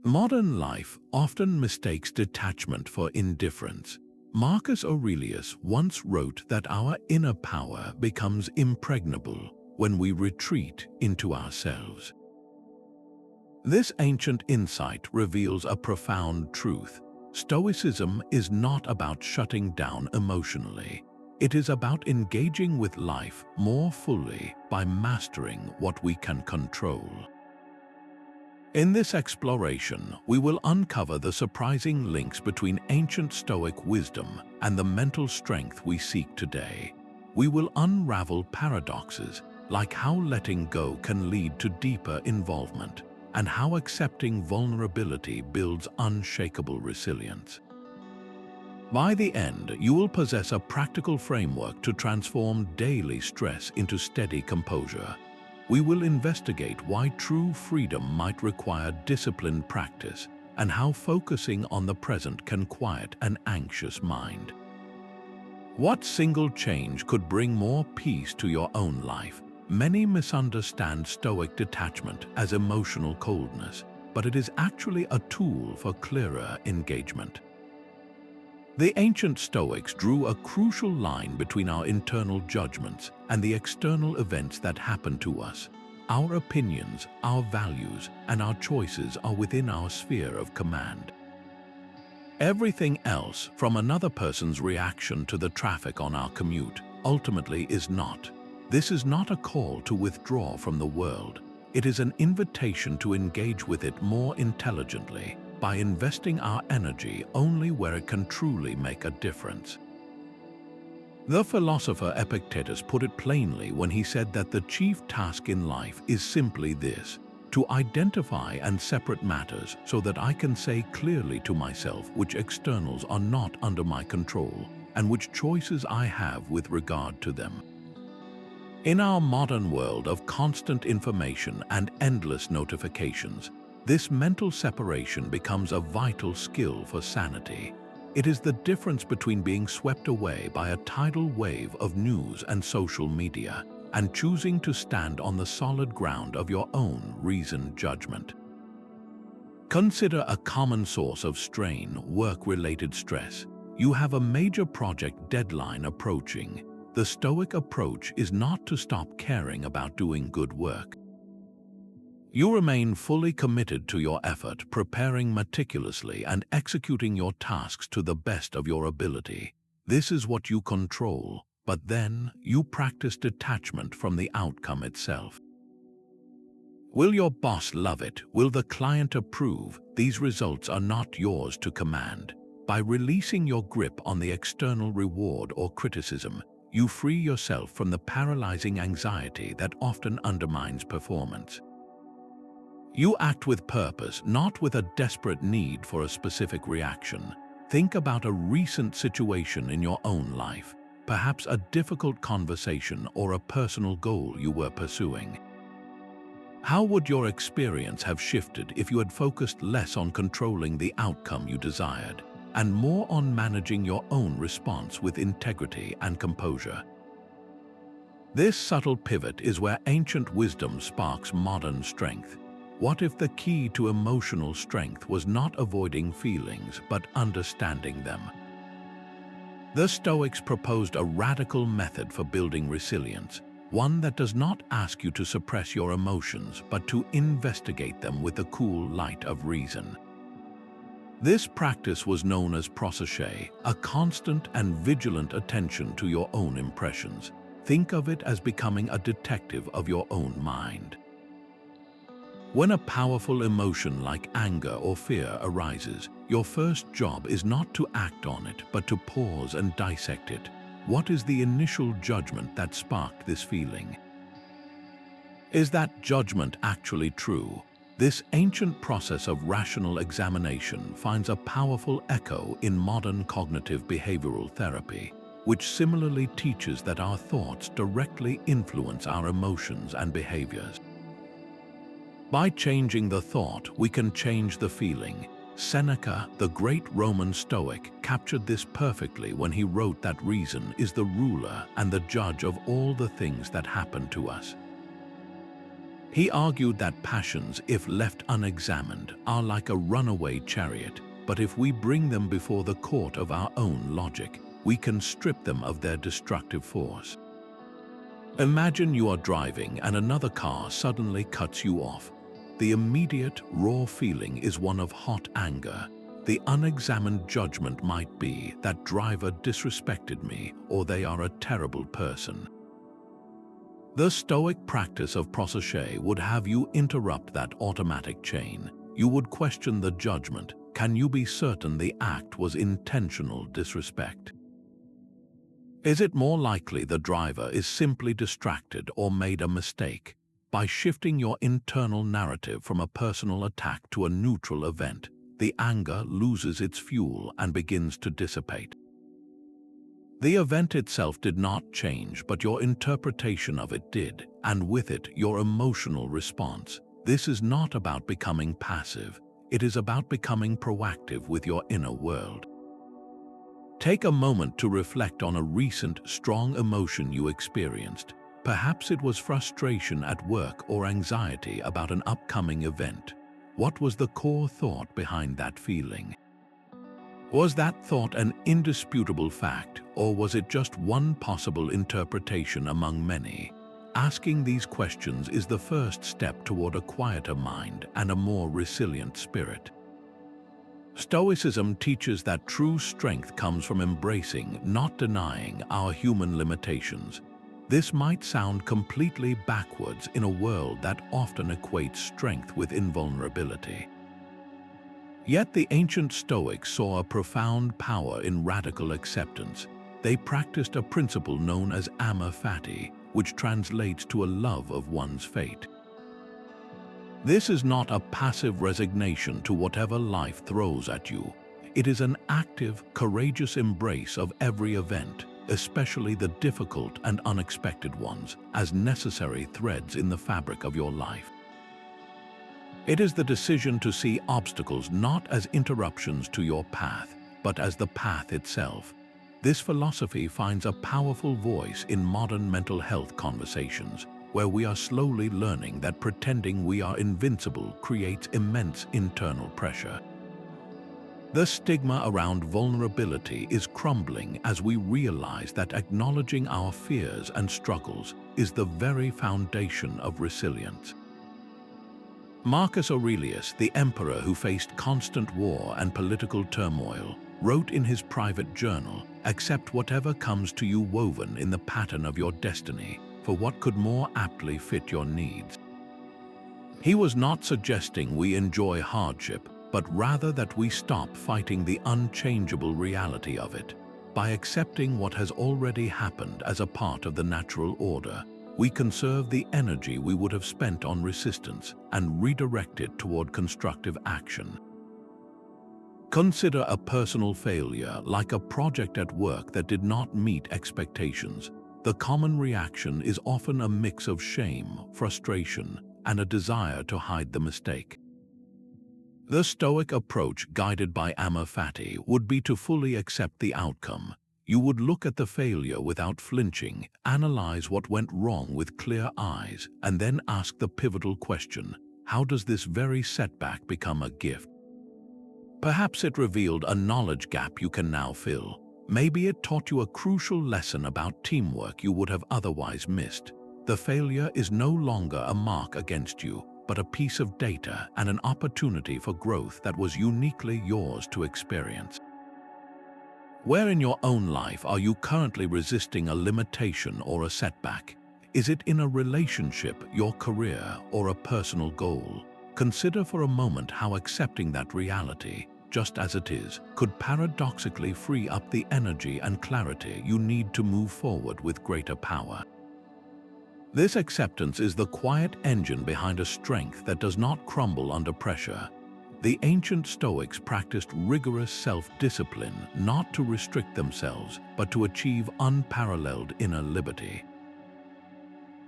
Modern life often mistakes detachment for indifference. Marcus Aurelius once wrote that our inner power becomes impregnable when we retreat into ourselves. This ancient insight reveals a profound truth. Stoicism is not about shutting down emotionally. It is about engaging with life more fully by mastering what we can control. In this exploration, we will uncover the surprising links between ancient Stoic wisdom and the mental strength we seek today. We will unravel paradoxes, like how letting go can lead to deeper involvement, and how accepting vulnerability builds unshakable resilience. By the end, you will possess a practical framework to transform daily stress into steady composure. We will investigate why true freedom might require disciplined practice and how focusing on the present can quiet an anxious mind. What single change could bring more peace to your own life? Many misunderstand Stoic detachment as emotional coldness, but it is actually a tool for clearer engagement. The ancient Stoics drew a crucial line between our internal judgments and the external events that happen to us. Our opinions, our values, and our choices are within our sphere of command. Everything else, from another person's reaction to the traffic on our commute, ultimately is not. This is not a call to withdraw from the world. It is an invitation to engage with it more intelligently, by investing our energy only where it can truly make a difference. The philosopher Epictetus put it plainly when he said that the chief task in life is simply this: to identify and separate matters so that I can say clearly to myself which externals are not under my control and which choices I have with regard to them. In our modern world of constant information and endless notifications, this mental separation becomes a vital skill for sanity. It is the difference between being swept away by a tidal wave of news and social media and choosing to stand on the solid ground of your own reasoned judgment. Consider a common source of strain: work-related stress. You have a major project deadline approaching. The Stoic approach is not to stop caring about doing good work. You remain fully committed to your effort, preparing meticulously and executing your tasks to the best of your ability. This is what you control, but then you practice detachment from the outcome itself. Will your boss love it? Will the client approve? These results are not yours to command. By releasing your grip on the external reward or criticism, you free yourself from the paralyzing anxiety that often undermines performance. You act with purpose, not with a desperate need for a specific reaction. Think about a recent situation in your own life, perhaps a difficult conversation or a personal goal you were pursuing. How would your experience have shifted if you had focused less on controlling the outcome you desired and more on managing your own response with integrity and composure? This subtle pivot is where ancient wisdom sparks modern strength. What if the key to emotional strength was not avoiding feelings but understanding them? The Stoics proposed a radical method for building resilience, one that does not ask you to suppress your emotions but to investigate them with the cool light of reason. This practice was known as Prossiche, a constant and vigilant attention to your own impressions. Think of it as becoming a detective of your own mind. When a powerful emotion like anger or fear arises, your first job is not to act on it, but to pause and dissect it. What is the initial judgment that sparked this feeling? Is that judgment actually true? This ancient process of rational examination finds a powerful echo in modern cognitive behavioral therapy, which similarly teaches that our thoughts directly influence our emotions and behaviors. By changing the thought, we can change the feeling. Seneca, the great Roman Stoic, captured this perfectly when he wrote that reason is the ruler and the judge of all the things that happen to us. He argued that passions, if left unexamined, are like a runaway chariot, but if we bring them before the court of our own logic, we can strip them of their destructive force. Imagine you are driving and another car suddenly cuts you off. The immediate, raw feeling is one of hot anger. The unexamined judgment might be that driver disrespected me or they are a terrible person. The Stoic practice of Prossiche would have you interrupt that automatic chain. You would question the judgment. Can you be certain the act was intentional disrespect? Is it more likely the driver is simply distracted or made a mistake? By shifting your internal narrative from a personal attack to a neutral event, the anger loses its fuel and begins to dissipate. The event itself did not change, but your interpretation of it did, and with it, your emotional response. This is not about becoming passive. It is about becoming proactive with your inner world. Take a moment to reflect on a recent, strong emotion you experienced. Perhaps it was frustration at work or anxiety about an upcoming event. What was the core thought behind that feeling? Was that thought an indisputable fact, or was it just one possible interpretation among many? Asking these questions is the first step toward a quieter mind and a more resilient spirit. Stoicism teaches that true strength comes from embracing, not denying, our human limitations. This might sound completely backwards in a world that often equates strength with invulnerability. Yet the ancient Stoics saw a profound power in radical acceptance. They practiced a principle known as amor fati, which translates to a love of one's fate. This is not a passive resignation to whatever life throws at you. It is an active, courageous embrace of every event, especially the difficult and unexpected ones, as necessary threads in the fabric of your life. It is the decision to see obstacles not as interruptions to your path, but as the path itself. This philosophy finds a powerful voice in modern mental health conversations, where we are slowly learning that pretending we are invincible creates immense internal pressure. The stigma around vulnerability is crumbling as we realize that acknowledging our fears and struggles is the very foundation of resilience. Marcus Aurelius, the emperor who faced constant war and political turmoil, wrote in his private journal, "Accept whatever comes to you woven in the pattern of your destiny, for what could more aptly fit your needs." He was not suggesting we enjoy hardship, but rather that we stop fighting the unchangeable reality of it. By accepting what has already happened as a part of the natural order, we conserve the energy we would have spent on resistance and redirect it toward constructive action. Consider a personal failure like a project at work that did not meet expectations. The common reaction is often a mix of shame, frustration, and a desire to hide the mistake. The Stoic approach, guided by amor fati, would be to fully accept the outcome. You would look at the failure without flinching, analyze what went wrong with clear eyes, and then ask the pivotal question: how does this very setback become a gift? Perhaps it revealed a knowledge gap you can now fill. Maybe it taught you a crucial lesson about teamwork you would have otherwise missed. The failure is no longer a mark against you, but a piece of data and an opportunity for growth that was uniquely yours to experience. Where in your own life are you currently resisting a limitation or a setback? Is it in a relationship, your career, or a personal goal? Consider for a moment how accepting that reality, just as it is, could paradoxically free up the energy and clarity you need to move forward with greater power. This acceptance is the quiet engine behind a strength that does not crumble under pressure. The ancient Stoics practiced rigorous self-discipline not to restrict themselves, but to achieve unparalleled inner liberty.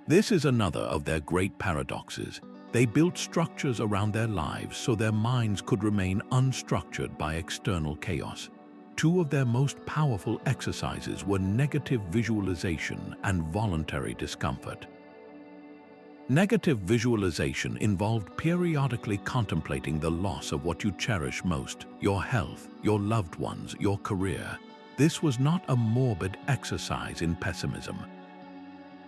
This is another of their great paradoxes. They built structures around their lives so their minds could remain unstructured by external chaos. Two of their most powerful exercises were negative visualization and voluntary discomfort. Negative visualization involved periodically contemplating the loss of what you cherish most, your health, your loved ones, your career. This was not a morbid exercise in pessimism.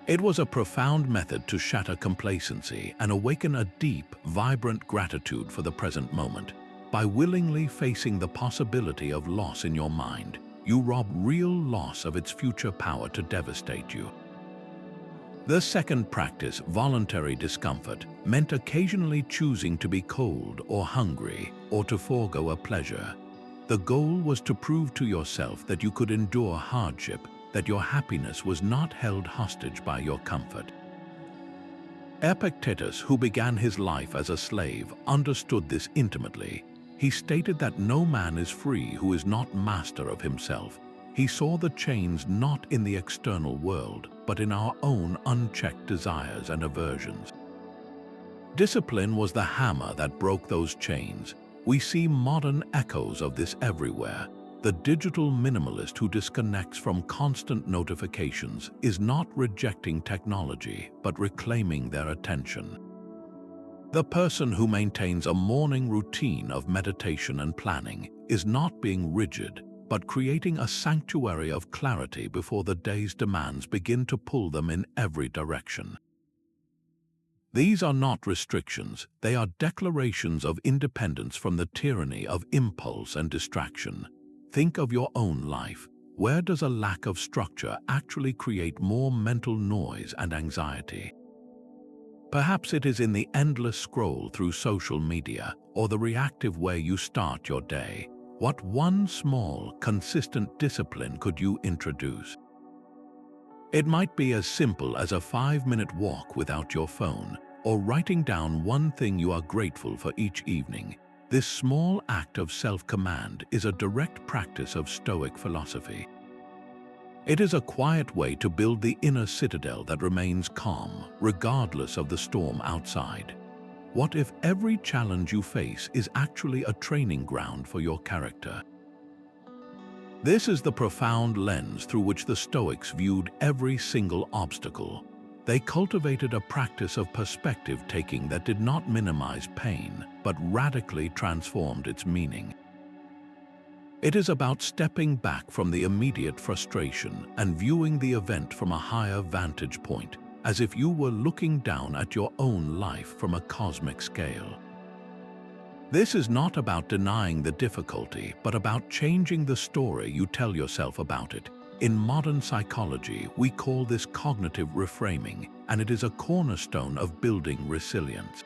It was a profound method to shatter complacency and awaken a deep, vibrant gratitude for the present moment. By willingly facing the possibility of loss in your mind, you rob real loss of its future power to devastate you. The second practice, voluntary discomfort, meant occasionally choosing to be cold or hungry or to forego a pleasure. The goal was to prove to yourself that you could endure hardship, that your happiness was not held hostage by your comfort. Epictetus, who began his life as a slave, understood this intimately. He stated that no man is free who is not master of himself. He saw the chains not in the external world, but in our own unchecked desires and aversions. Discipline was the hammer that broke those chains. We see modern echoes of this everywhere. The digital minimalist who disconnects from constant notifications is not rejecting technology, but reclaiming their attention. The person who maintains a morning routine of meditation and planning is not being rigid, but creating a sanctuary of clarity before the day's demands begin to pull them in every direction. These are not restrictions, they are declarations of independence from the tyranny of impulse and distraction. Think of your own life. Where does a lack of structure actually create more mental noise and anxiety? Perhaps it is in the endless scroll through social media or the reactive way you start your day. What one small, consistent discipline could you introduce? It might be as simple as a 5-minute walk without your phone, or writing down one thing you are grateful for each evening. This small act of self-command is a direct practice of Stoic philosophy. It is a quiet way to build the inner citadel that remains calm, regardless of the storm outside. What if every challenge you face is actually a training ground for your character? This is the profound lens through which the Stoics viewed every single obstacle. They cultivated a practice of perspective-taking that did not minimize pain, but radically transformed its meaning. It is about stepping back from the immediate frustration and viewing the event from a higher vantage point, as if you were looking down at your own life from a cosmic scale. This is not about denying the difficulty, but about changing the story you tell yourself about it. In modern psychology, we call this cognitive reframing, and it is a cornerstone of building resilience.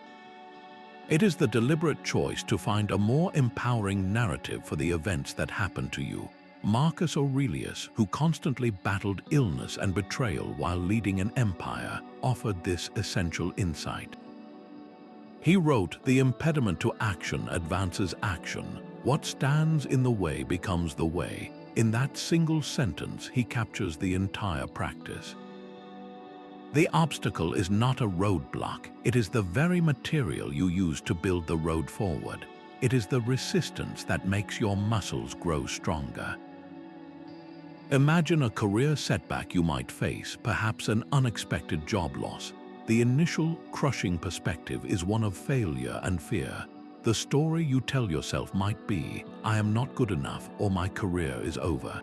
It is the deliberate choice to find a more empowering narrative for the events that happen to you. Marcus Aurelius, who constantly battled illness and betrayal while leading an empire, offered this essential insight. He wrote, "The impediment to action advances action. What stands in the way becomes the way." In that single sentence, he captures the entire practice. The obstacle is not a roadblock. It is the very material you use to build the road forward. It is the resistance that makes your muscles grow stronger. Imagine a career setback you might face, perhaps an unexpected job loss. The initial, crushing perspective is one of failure and fear. The story you tell yourself might be, "I am not good enough," or "My career is over."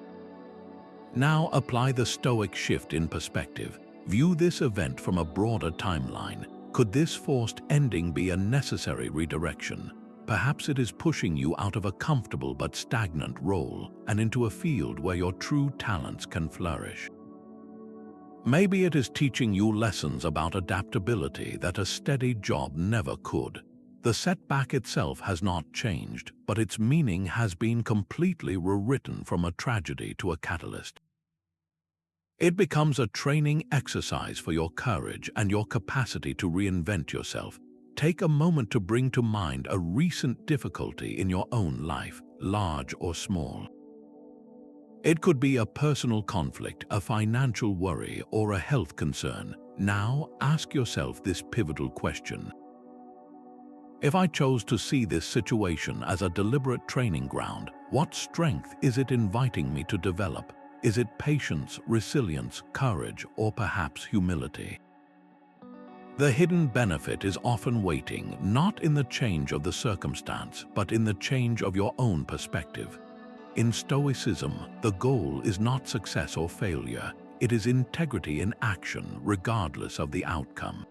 Now apply the Stoic shift in perspective. View this event from a broader timeline. Could this forced ending be a necessary redirection? Perhaps it is pushing you out of a comfortable but stagnant role and into a field where your true talents can flourish. Maybe it is teaching you lessons about adaptability that a steady job never could. The setback itself has not changed, but its meaning has been completely rewritten from a tragedy to a catalyst. It becomes a training exercise for your courage and your capacity to reinvent yourself. Take a moment to bring to mind a recent difficulty in your own life, large or small. It could be a personal conflict, a financial worry, or a health concern. Now ask yourself this pivotal question. If I chose to see this situation as a deliberate training ground, what strength is it inviting me to develop? Is it patience, resilience, courage, or perhaps humility? The hidden benefit is often waiting, not in the change of the circumstance, but in the change of your own perspective. In Stoicism, the goal is not success or failure, it is integrity in action, regardless of the outcome.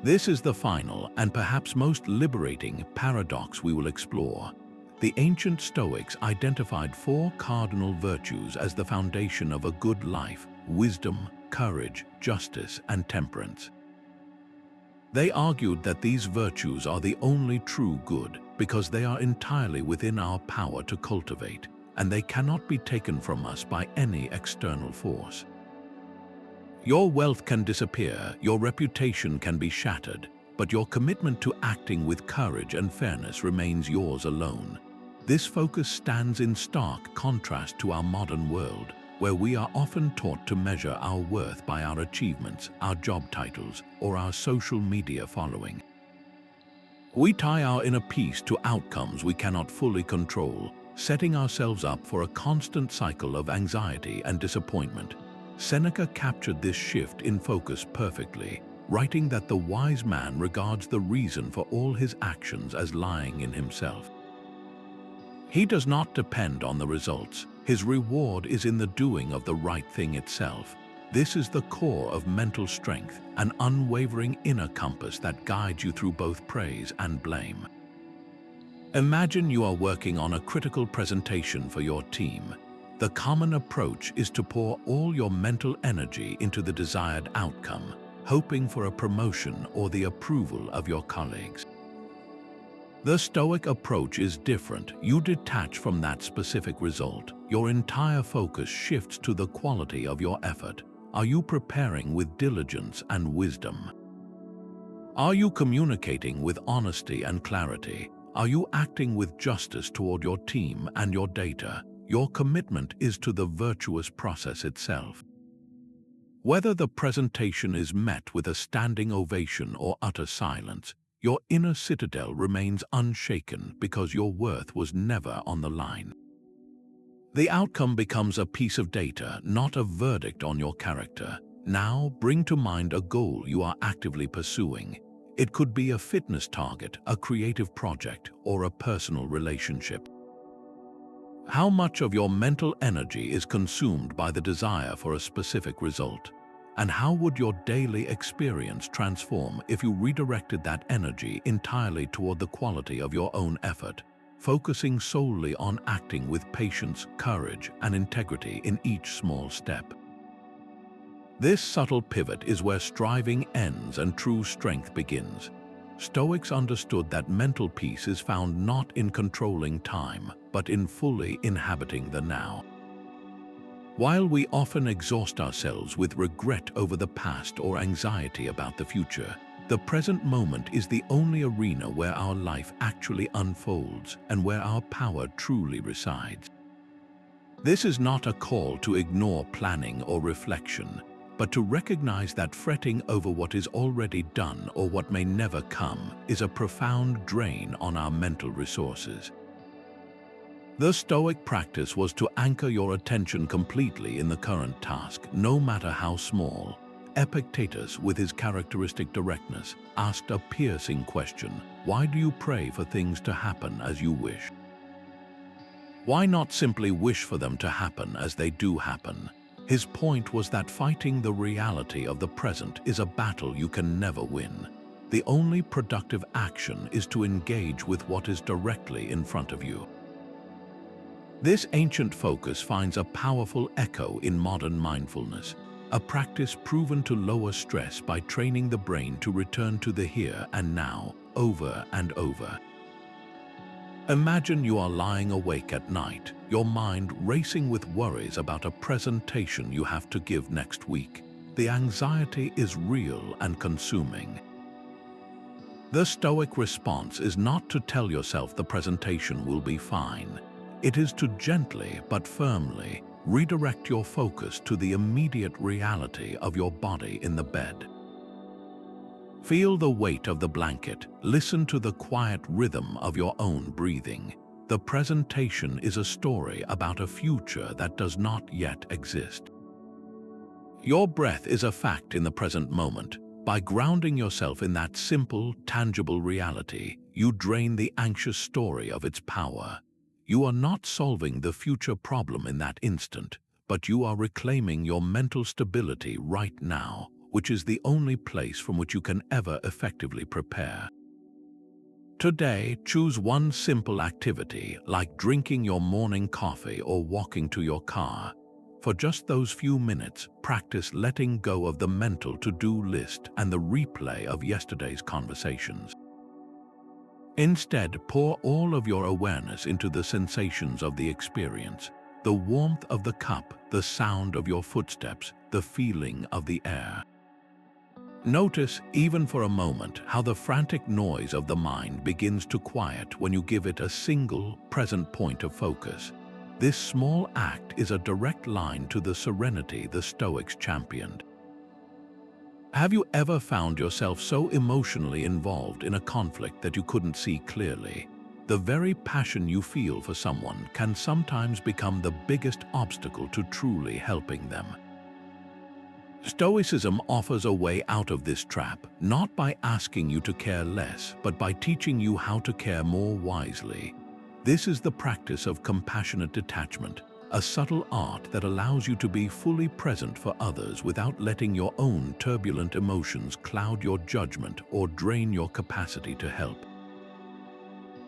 This is the final and perhaps most liberating paradox we will explore. The ancient Stoics identified 4 cardinal virtues as the foundation of a good life: wisdom, courage, justice, and temperance. They argued that these virtues are the only true good because they are entirely within our power to cultivate, and they cannot be taken from us by any external force. Your wealth can disappear, your reputation can be shattered, but your commitment to acting with courage and fairness remains yours alone. This focus stands in stark contrast to our modern world, where we are often taught to measure our worth by our achievements, our job titles, or our social media following. We tie our inner peace to outcomes we cannot fully control, setting ourselves up for a constant cycle of anxiety and disappointment. Seneca captured this shift in focus perfectly, writing that the wise man regards the reason for all his actions as lying in himself. He does not depend on the results. His reward is in the doing of the right thing itself. This is the core of mental strength, an unwavering inner compass that guides you through both praise and blame. Imagine you are working on a critical presentation for your team. The common approach is to pour all your mental energy into the desired outcome, hoping for a promotion or the approval of your colleagues. The Stoic approach is different. You detach from that specific result. Your entire focus shifts to the quality of your effort. Are you preparing with diligence and wisdom? Are you communicating with honesty and clarity? Are you acting with justice toward your team and your data? Your commitment is to the virtuous process itself. Whether the presentation is met with a standing ovation or utter silence, your inner citadel remains unshaken because your worth was never on the line. The outcome becomes a piece of data, not a verdict on your character. Now, bring to mind a goal you are actively pursuing. It could be a fitness target, a creative project, or a personal relationship. How much of your mental energy is consumed by the desire for a specific result? And how would your daily experience transform if you redirected that energy entirely toward the quality of your own effort, focusing solely on acting with patience, courage, and integrity in each small step? This subtle pivot is where striving ends and true strength begins. Stoics understood that mental peace is found not in controlling time, but in fully inhabiting the now. While we often exhaust ourselves with regret over the past or anxiety about the future, the present moment is the only arena where our life actually unfolds and where our power truly resides. This is not a call to ignore planning or reflection, but to recognize that fretting over what is already done or what may never come is a profound drain on our mental resources. The Stoic practice was to anchor your attention completely in the current task, no matter how small. Epictetus, with his characteristic directness, asked a piercing question: why do you pray for things to happen as you wish? Why not simply wish for them to happen as they do happen? His point was that fighting the reality of the present is a battle you can never win. The only productive action is to engage with what is directly in front of you. This ancient focus finds a powerful echo in modern mindfulness, a practice proven to lower stress by training the brain to return to the here and now, over and over. Imagine you are lying awake at night, your mind racing with worries about a presentation you have to give next week. The anxiety is real and consuming. The Stoic response is not to tell yourself the presentation will be fine. It is to gently but firmly redirect your focus to the immediate reality of your body in the bed. Feel the weight of the blanket, listen to the quiet rhythm of your own breathing. The presentation is a story about a future that does not yet exist. Your breath is a fact in the present moment. By grounding yourself in that simple, tangible reality, you drain the anxious story of its power. You are not solving the future problem in that instant, but you are reclaiming your mental stability right now, which is the only place from which you can ever effectively prepare. Today, choose one simple activity, like drinking your morning coffee or walking to your car. For just those few minutes, practice letting go of the mental to-do list and the replay of yesterday's conversations. Instead, pour all of your awareness into the sensations of the experience, the warmth of the cup, the sound of your footsteps, the feeling of the air. Notice, even for a moment, how the frantic noise of the mind begins to quiet when you give it a single, present point of focus. This small act is a direct line to the serenity the Stoics championed. Have you ever found yourself so emotionally involved in a conflict that you couldn't see clearly? The very passion you feel for someone can sometimes become the biggest obstacle to truly helping them. Stoicism offers a way out of this trap, not by asking you to care less, but by teaching you how to care more wisely. This is the practice of compassionate detachment, a subtle art that allows you to be fully present for others without letting your own turbulent emotions cloud your judgment or drain your capacity to help.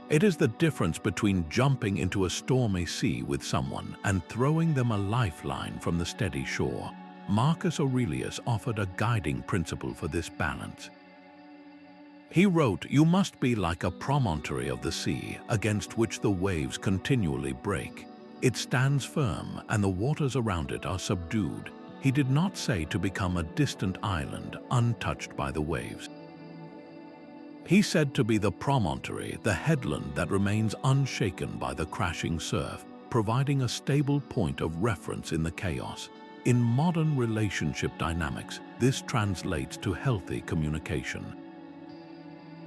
It is the difference between jumping into a stormy sea with someone and throwing them a lifeline from the steady shore. Marcus Aurelius offered a guiding principle for this balance. He wrote, "You must be like a promontory of the sea, against which the waves continually break. It stands firm, and the waters around it are subdued." He did not say to become a distant island, untouched by the waves. He said to be the promontory, the headland that remains unshaken by the crashing surf, providing a stable point of reference in the chaos. In modern relationship dynamics, this translates to healthy communication.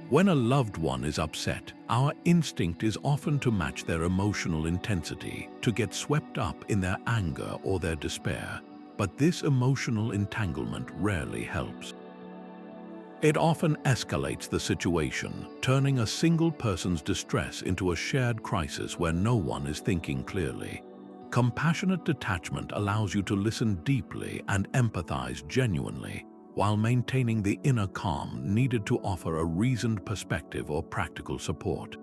When a loved one is upset, our instinct is often to match their emotional intensity, to get swept up in their anger or their despair. But this emotional entanglement rarely helps. It often escalates the situation, turning a single person's distress into a shared crisis where no one is thinking clearly. Compassionate detachment allows you to listen deeply and empathize genuinely, while maintaining the inner calm needed to offer a reasoned perspective or practical support.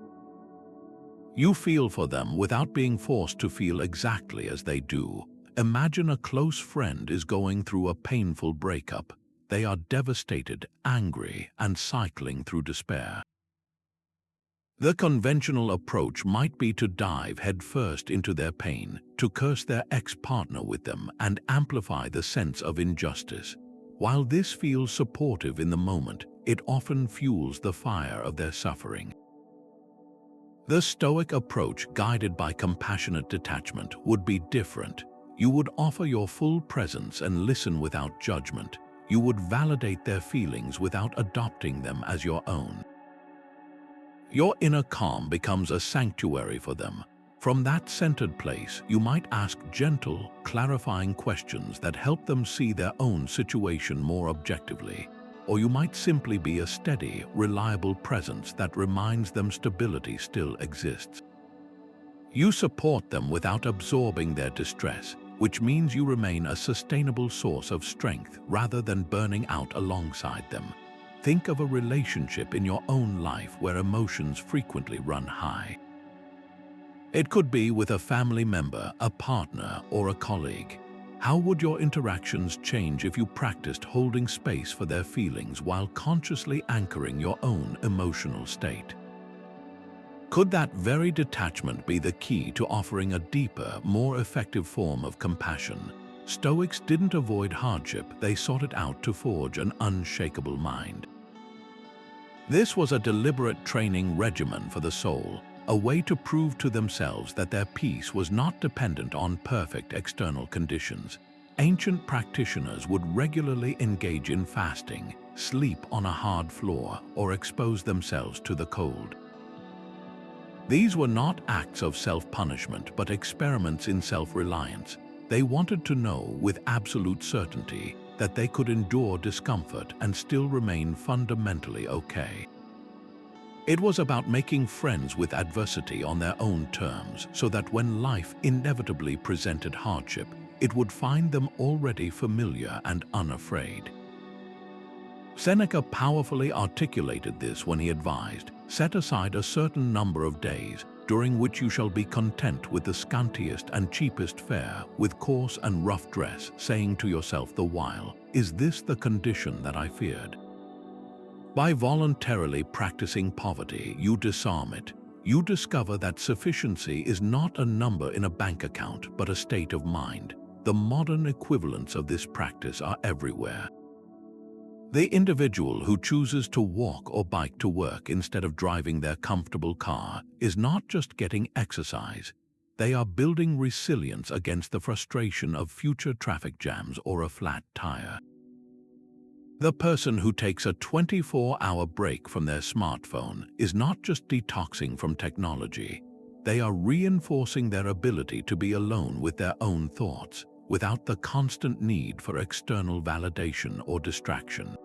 You feel for them without being forced to feel exactly as they do. Imagine a close friend is going through a painful breakup. They are devastated, angry, and cycling through despair. The conventional approach might be to dive headfirst into their pain, to curse their ex-partner with them, and amplify the sense of injustice. While this feels supportive in the moment, it often fuels the fire of their suffering. The Stoic approach, guided by compassionate detachment, would be different. You would offer your full presence and listen without judgment. You would validate their feelings without adopting them as your own. Your inner calm becomes a sanctuary for them. From that centered place, you might ask gentle, clarifying questions that help them see their own situation more objectively. Or you might simply be a steady, reliable presence that reminds them stability still exists. You support them without absorbing their distress, which means you remain a sustainable source of strength rather than burning out alongside them. Think of a relationship in your own life where emotions frequently run high. It could be with a family member, a partner, or a colleague. How would your interactions change if you practiced holding space for their feelings while consciously anchoring your own emotional state? Could that very detachment be the key to offering a deeper, more effective form of compassion? Stoics didn't avoid hardship, they sought it out to forge an unshakable mind. This was a deliberate training regimen for the soul, a way to prove to themselves that their peace was not dependent on perfect external conditions. Ancient practitioners would regularly engage in fasting, sleep on a hard floor, or expose themselves to the cold. These were not acts of self-punishment, but experiments in self-reliance. They wanted to know with absolute certainty that they could endure discomfort and still remain fundamentally okay. It was about making friends with adversity on their own terms so that when life inevitably presented hardship, it would find them already familiar and unafraid. Seneca powerfully articulated this when he advised, "Set aside a certain number of days, during which you shall be content with the scantiest and cheapest fare, with coarse and rough dress, saying to yourself the while, 'Is this the condition that I feared?'" By voluntarily practicing poverty, you disarm it. You discover that sufficiency is not a number in a bank account, but a state of mind. The modern equivalents of this practice are everywhere. The individual who chooses to walk or bike to work instead of driving their comfortable car is not just getting exercise. They are building resilience against the frustration of future traffic jams or a flat tire. The person who takes a 24-hour break from their smartphone is not just detoxing from technology. They are reinforcing their ability to be alone with their own thoughts, without the constant need for external validation or distraction.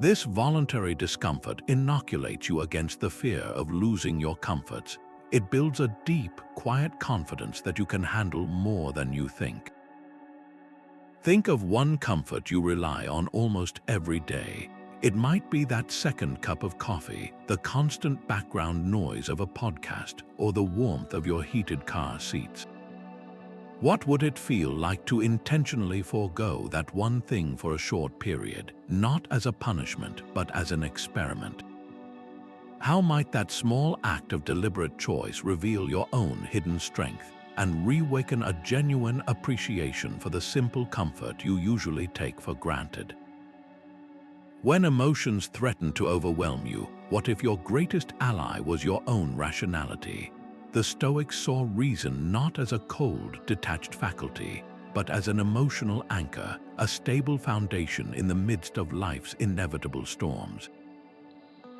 This voluntary discomfort inoculates you against the fear of losing your comforts. It builds a deep, quiet confidence that you can handle more than you think. Think of one comfort you rely on almost every day. It might be that second cup of coffee, the constant background noise of a podcast, or the warmth of your heated car seats. What would it feel like to intentionally forego that one thing for a short period, not as a punishment, but as an experiment? How might that small act of deliberate choice reveal your own hidden strength and reawaken a genuine appreciation for the simple comfort you usually take for granted? When emotions threaten to overwhelm you, what if your greatest ally was your own rationality? The Stoics saw reason not as a cold, detached faculty, but as an emotional anchor, a stable foundation in the midst of life's inevitable storms.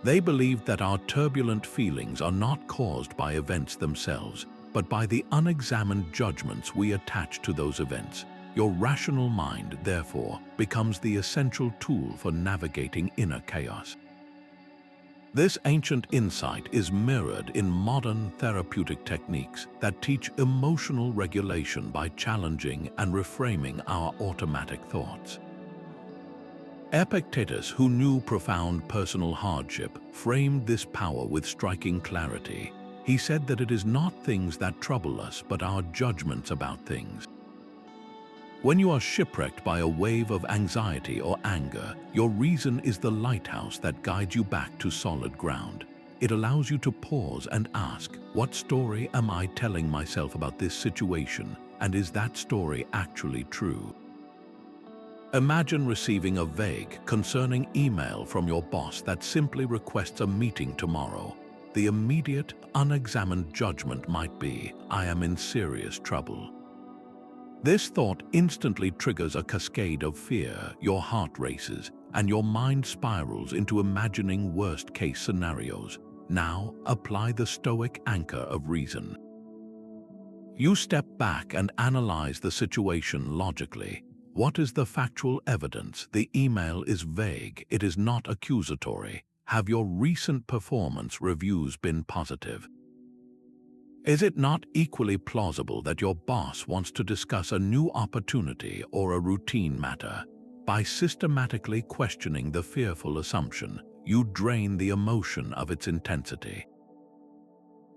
They believed that our turbulent feelings are not caused by events themselves, but by the unexamined judgments we attach to those events. Your rational mind, therefore, becomes the essential tool for navigating inner chaos. This ancient insight is mirrored in modern therapeutic techniques that teach emotional regulation by challenging and reframing our automatic thoughts. Epictetus, who knew profound personal hardship, framed this power with striking clarity. He said that it is not things that trouble us, but our judgments about things. When you are shipwrecked by a wave of anxiety or anger, your reason is the lighthouse that guides you back to solid ground. It allows you to pause and ask, what story am I telling myself about this situation, and is that story actually true? Imagine receiving a vague, concerning email from your boss that simply requests a meeting tomorrow. The immediate, unexamined judgment might be, I am in serious trouble. This thought instantly triggers a cascade of fear, your heart races, and your mind spirals into imagining worst-case scenarios. Now, apply the Stoic anchor of reason. You step back and analyze the situation logically. What is the factual evidence? The email is vague, it is not accusatory. Have your recent performance reviews been positive? Is it not equally plausible that your boss wants to discuss a new opportunity or a routine matter? By systematically questioning the fearful assumption, you drain the emotion of its intensity.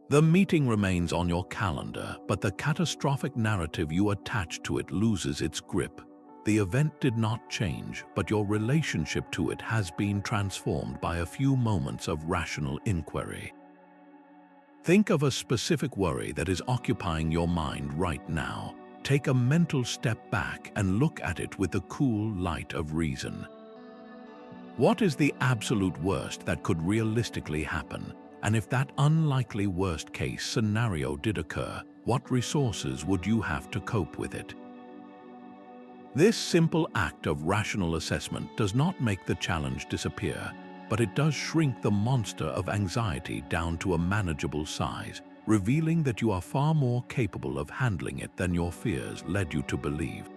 The meeting remains on your calendar, but the catastrophic narrative you attach to it loses its grip. The event did not change, but your relationship to it has been transformed by a few moments of rational inquiry. Think of a specific worry that is occupying your mind right now. Take a mental step back and look at it with the cool light of reason. What is the absolute worst that could realistically happen? And if that unlikely worst-case scenario did occur, what resources would you have to cope with it? This simple act of rational assessment does not make the challenge disappear, but it does shrink the monster of anxiety down to a manageable size, revealing that you are far more capable of handling it than your fears led you to believe.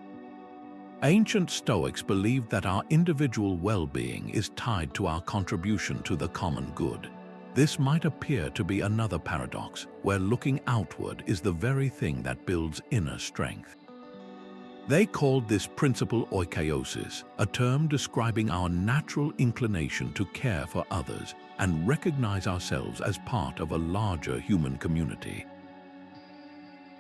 Ancient Stoics believed that our individual well-being is tied to our contribution to the common good. This might appear to be another paradox, where looking outward is the very thing that builds inner strength. They called this principle oikeiosis, a term describing our natural inclination to care for others and recognize ourselves as part of a larger human community.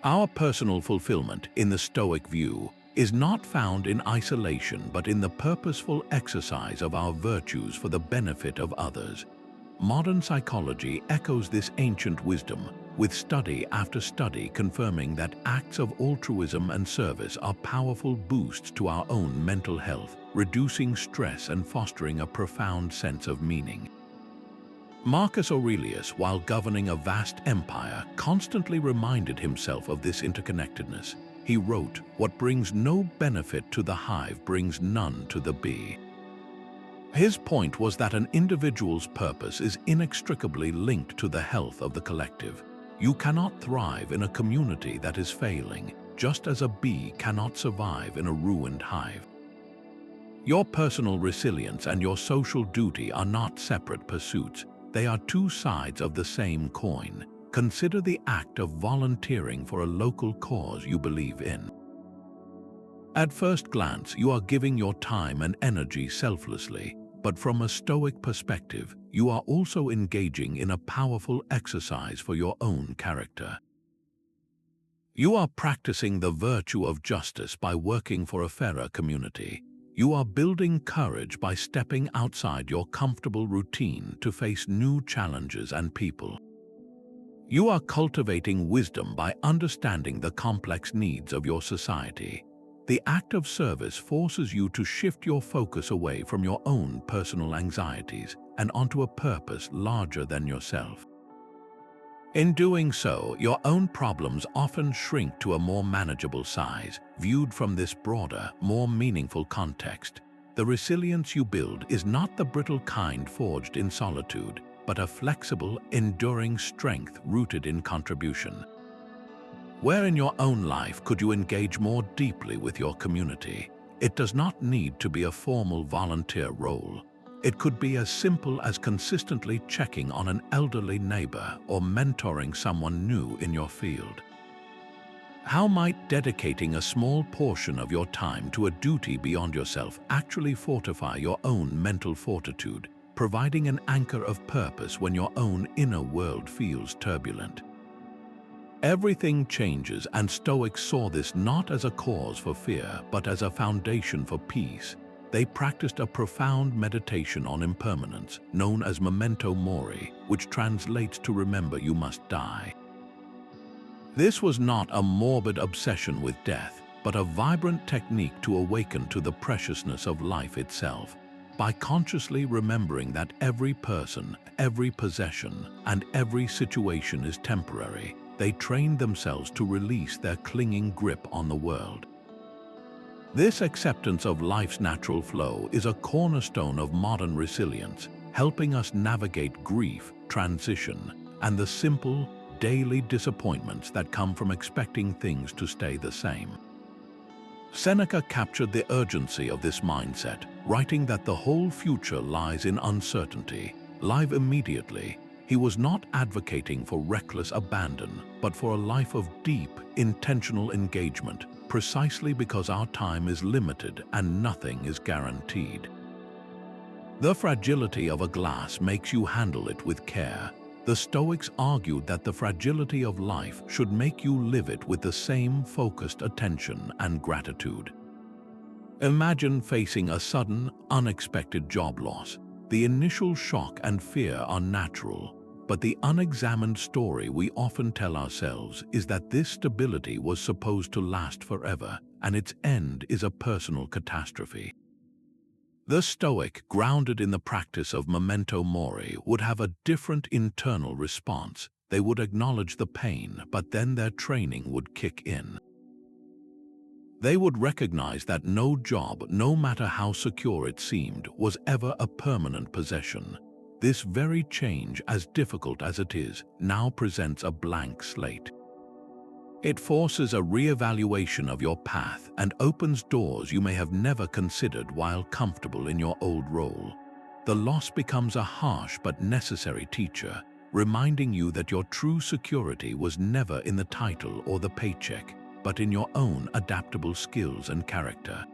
Our personal fulfillment, in the Stoic view, is not found in isolation but in the purposeful exercise of our virtues for the benefit of others. Modern psychology echoes this ancient wisdom, with study after study confirming that acts of altruism and service are powerful boosts to our own mental health, reducing stress and fostering a profound sense of meaning. Marcus Aurelius, while governing a vast empire, constantly reminded himself of this interconnectedness. He wrote, "What brings no benefit to the hive brings none to the bee." His point was that an individual's purpose is inextricably linked to the health of the collective. You cannot thrive in a community that is failing, just as a bee cannot survive in a ruined hive. Your personal resilience and your social duty are not separate pursuits. They are two sides of the same coin. Consider the act of volunteering for a local cause you believe in. At first glance, you are giving your time and energy selflessly, but from a Stoic perspective, you are also engaging in a powerful exercise for your own character. You are practicing the virtue of justice by working for a fairer community. You are building courage by stepping outside your comfortable routine to face new challenges and people. You are cultivating wisdom by understanding the complex needs of your society. The act of service forces you to shift your focus away from your own personal anxieties and onto a purpose larger than yourself. In doing so, your own problems often shrink to a more manageable size. Viewed from this broader, more meaningful context, the resilience you build is not the brittle kind forged in solitude, but a flexible, enduring strength rooted in contribution. Where in your own life could you engage more deeply with your community? It does not need to be a formal volunteer role. It could be as simple as consistently checking on an elderly neighbor or mentoring someone new in your field. How might dedicating a small portion of your time to a duty beyond yourself actually fortify your own mental fortitude, providing an anchor of purpose when your own inner world feels turbulent? Everything changes, and Stoics saw this not as a cause for fear, but as a foundation for peace. They practiced a profound meditation on impermanence, known as Memento Mori, which translates to remember you must die. This was not a morbid obsession with death, but a vibrant technique to awaken to the preciousness of life itself. By consciously remembering that every person, every possession, and every situation is temporary, they trained themselves to release their clinging grip on the world. This acceptance of life's natural flow is a cornerstone of modern resilience, helping us navigate grief, transition, and the simple, daily disappointments that come from expecting things to stay the same. Seneca captured the urgency of this mindset, writing that the whole future lies in uncertainty. Live immediately. He was not advocating for reckless abandon, but for a life of deep, intentional engagement, precisely because our time is limited and nothing is guaranteed. The fragility of a glass makes you handle it with care. The Stoics argued that the fragility of life should make you live it with the same focused attention and gratitude. Imagine facing a sudden, unexpected job loss. The initial shock and fear are natural, but the unexamined story we often tell ourselves is that this stability was supposed to last forever, and its end is a personal catastrophe. The Stoic, grounded in the practice of Memento Mori, would have a different internal response. They would acknowledge the pain, but then their training would kick in. They would recognize that no job, no matter how secure it seemed, was ever a permanent possession. This very change, as difficult as it is, now presents a blank slate. It forces a re-evaluation of your path and opens doors you may have never considered while comfortable in your old role. The loss becomes a harsh but necessary teacher, reminding you that your true security was never in the title or the paycheck, but in your own adaptable skills and character.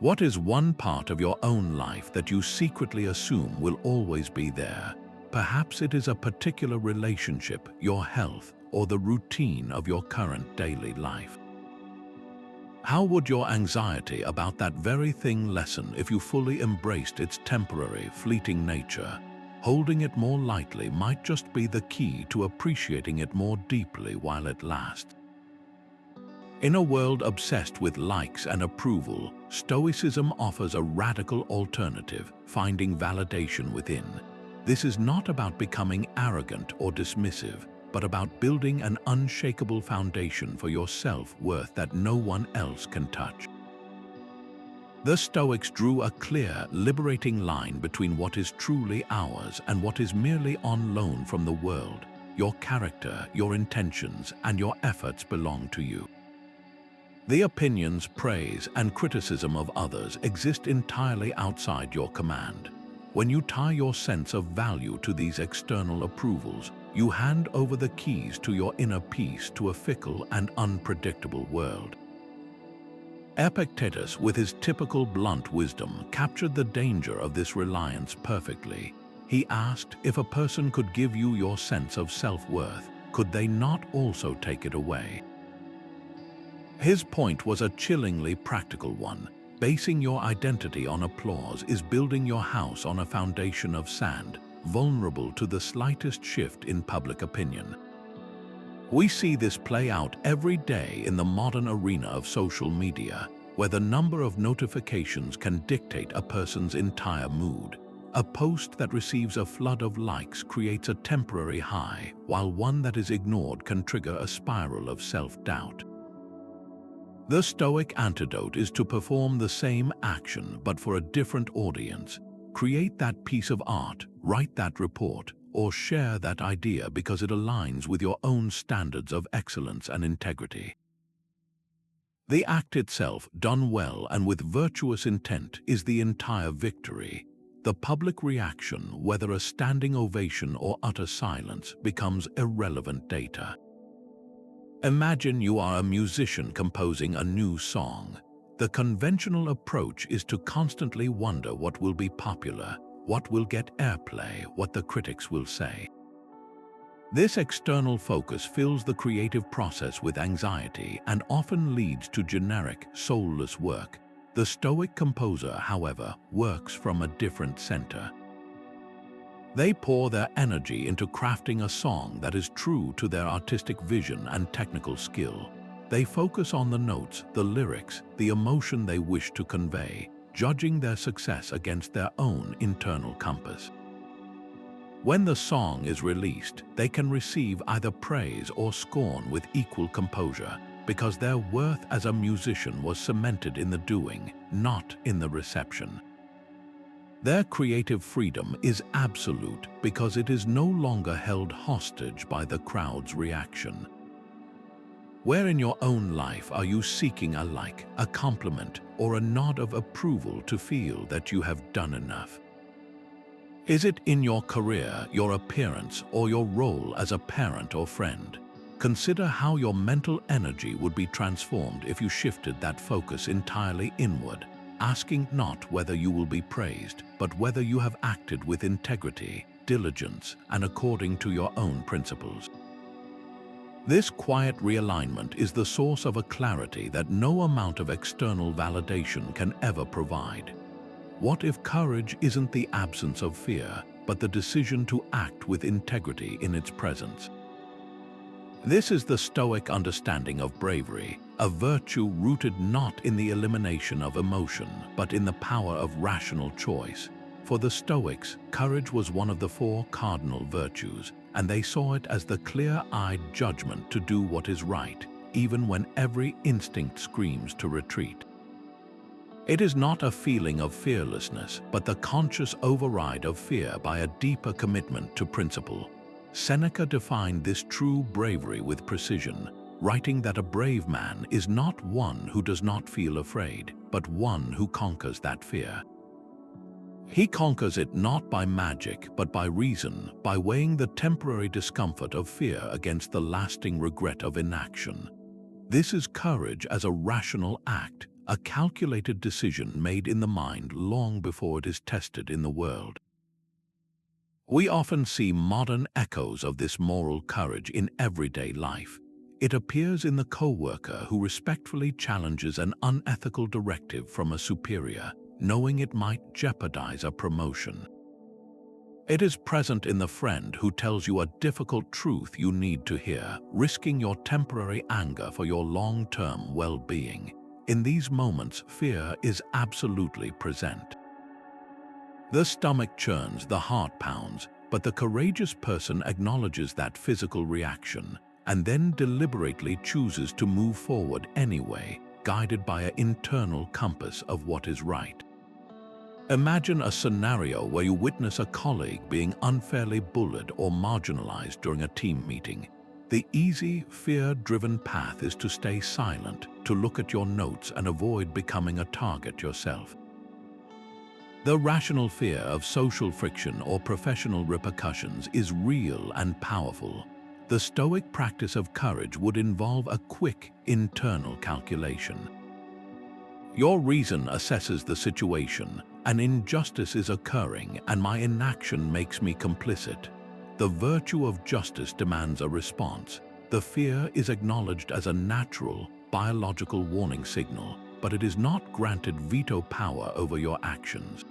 What is one part of your own life that you secretly assume will always be there? Perhaps it is a particular relationship, your health, or the routine of your current daily life. How would your anxiety about that very thing lessen if you fully embraced its temporary, fleeting nature? Holding it more lightly might just be the key to appreciating it more deeply while it lasts. In a world obsessed with likes and approval, Stoicism offers a radical alternative, finding validation within. This is not about becoming arrogant or dismissive, but about building an unshakable foundation for your self-worth that no one else can touch. The Stoics drew a clear, liberating line between what is truly ours and what is merely on loan from the world. Your character, your intentions, and your efforts belong to you. The opinions, praise, and criticism of others exist entirely outside your command. When you tie your sense of value to these external approvals, you hand over the keys to your inner peace to a fickle and unpredictable world. Epictetus, with his typical blunt wisdom, captured the danger of this reliance perfectly. He asked, if a person could give you your sense of self-worth, could they not also take it away? His point was a chillingly practical one. Basing your identity on applause is building your house on a foundation of sand, vulnerable to the slightest shift in public opinion. We see this play out every day in the modern arena of social media, where the number of notifications can dictate a person's entire mood. A post that receives a flood of likes creates a temporary high, while one that is ignored can trigger a spiral of self-doubt. The Stoic antidote is to perform the same action but for a different audience. Create that piece of art, write that report, or share that idea because it aligns with your own standards of excellence and integrity. The act itself, done well and with virtuous intent, is the entire victory. The public reaction, whether a standing ovation or utter silence, becomes irrelevant data. Imagine you are a musician composing a new song. The conventional approach is to constantly wonder what will be popular, what will get airplay, what the critics will say. This external focus fills the creative process with anxiety and often leads to generic, soulless work. The Stoic composer, however, works from a different center. They pour their energy into crafting a song that is true to their artistic vision and technical skill. They focus on the notes, the lyrics, the emotion they wish to convey, judging their success against their own internal compass. When the song is released, they can receive either praise or scorn with equal composure, because their worth as a musician was cemented in the doing, not in the reception. Their creative freedom is absolute because it is no longer held hostage by the crowd's reaction. Where in your own life are you seeking a like, a compliment, or a nod of approval to feel that you have done enough? Is it in your career, your appearance, or your role as a parent or friend? Consider how your mental energy would be transformed if you shifted that focus entirely inward, asking not whether you will be praised, but whether you have acted with integrity, diligence, and according to your own principles. This quiet realignment is the source of a clarity that no amount of external validation can ever provide. What if courage isn't the absence of fear, but the decision to act with integrity in its presence? This is the Stoic understanding of bravery, a virtue rooted not in the elimination of emotion, but in the power of rational choice. For the Stoics, courage was one of the 4 cardinal virtues, and they saw it as the clear-eyed judgment to do what is right, even when every instinct screams to retreat. It is not a feeling of fearlessness, but the conscious override of fear by a deeper commitment to principle. Seneca defined this true bravery with precision. writing that a brave man is not one who does not feel afraid, but one who conquers that fear. He conquers it not by magic, but by reason, by weighing the temporary discomfort of fear against the lasting regret of inaction. This is courage as a rational act, a calculated decision made in the mind long before it is tested in the world. We often see modern echoes of this moral courage in everyday life. It appears in the co-worker who respectfully challenges an unethical directive from a superior, knowing it might jeopardize a promotion. It is present in the friend who tells you a difficult truth you need to hear, risking your temporary anger for your long-term well-being. In these moments, fear is absolutely present. The stomach churns, the heart pounds, but the courageous person acknowledges that physical reaction and then deliberately chooses to move forward anyway, guided by an internal compass of what is right. Imagine a scenario where you witness a colleague being unfairly bullied or marginalized during a team meeting. The easy, fear-driven path is to stay silent, to look at your notes and avoid becoming a target yourself. The rational fear of social friction or professional repercussions is real and powerful. The Stoic practice of courage would involve a quick, internal calculation. Your reason assesses the situation. An injustice is occurring and my inaction makes me complicit. The virtue of justice demands a response. The fear is acknowledged as a natural, biological warning signal, but it is not granted veto power over your actions.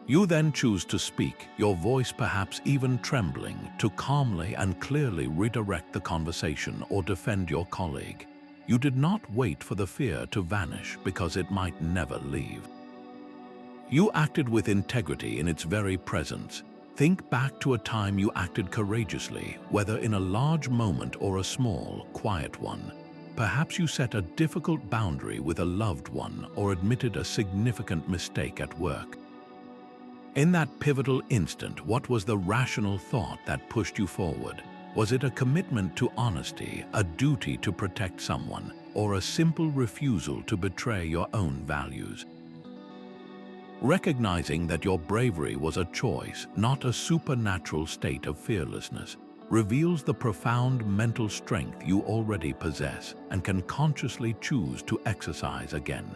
You then choose to speak, your voice perhaps even trembling, to calmly and clearly redirect the conversation or defend your colleague. You did not wait for the fear to vanish because it might never leave. You acted with integrity in its very presence. Think back to a time you acted courageously, whether in a large moment or a small, quiet one. Perhaps you set a difficult boundary with a loved one or admitted a significant mistake at work. In that pivotal instant, what was the rational thought that pushed you forward? Was it a commitment to honesty, a duty to protect someone, or a simple refusal to betray your own values? Recognizing that your bravery was a choice, not a supernatural state of fearlessness, reveals the profound mental strength you already possess and can consciously choose to exercise again.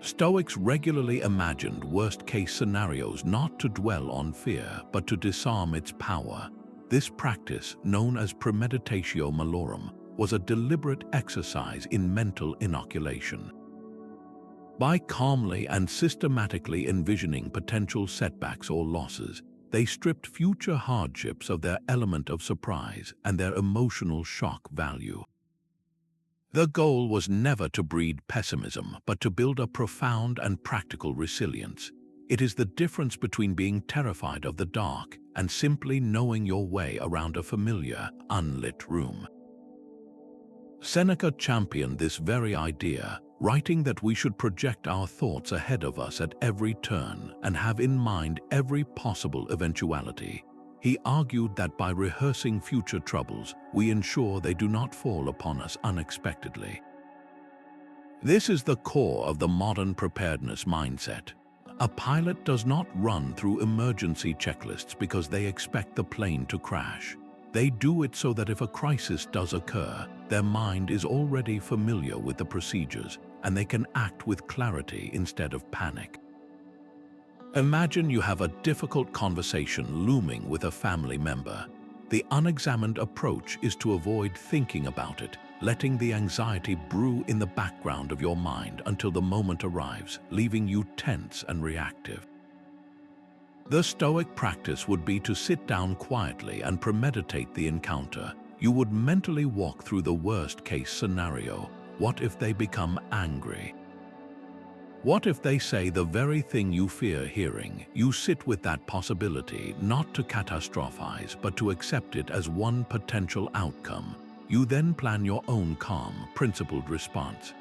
Stoics regularly imagined worst-case scenarios not to dwell on fear, but to disarm its power. This practice, known as Premeditatio Malorum, was a deliberate exercise in mental inoculation. By calmly and systematically envisioning potential setbacks or losses, they stripped future hardships of their element of surprise and their emotional shock value. The goal was never to breed pessimism, but to build a profound and practical resilience. It is the difference between being terrified of the dark and simply knowing your way around a familiar, unlit room. Seneca championed this very idea, writing that we should project our thoughts ahead of us at every turn and have in mind every possible eventuality. He argued that by rehearsing future troubles, we ensure they do not fall upon us unexpectedly. This is the core of the modern preparedness mindset. A pilot does not run through emergency checklists because they expect the plane to crash. They do it so that if a crisis does occur, their mind is already familiar with the procedures and they can act with clarity instead of panic. Imagine you have a difficult conversation looming with a family member. The unexamined approach is to avoid thinking about it, letting the anxiety brew in the background of your mind until the moment arrives, leaving you tense and reactive. The Stoic practice would be to sit down quietly and premeditate the encounter. You would mentally walk through the worst-case scenario. What if they become angry? What if they say the very thing you fear hearing? You sit with that possibility, not to catastrophize, but to accept it as one potential outcome. You then plan your own calm, principled response.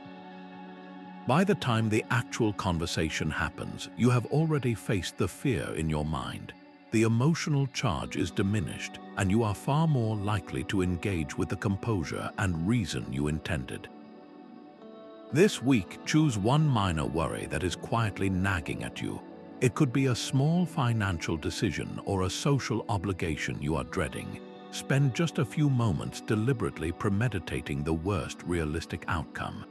By the time the actual conversation happens, you have already faced the fear in your mind. the emotional charge is diminished, and you are far more likely to engage with the composure and reason you intended. This week, choose one minor worry that is quietly nagging at you. It could be a small financial decision or a social obligation you are dreading. Spend just a few moments deliberately premeditating the worst realistic outcome.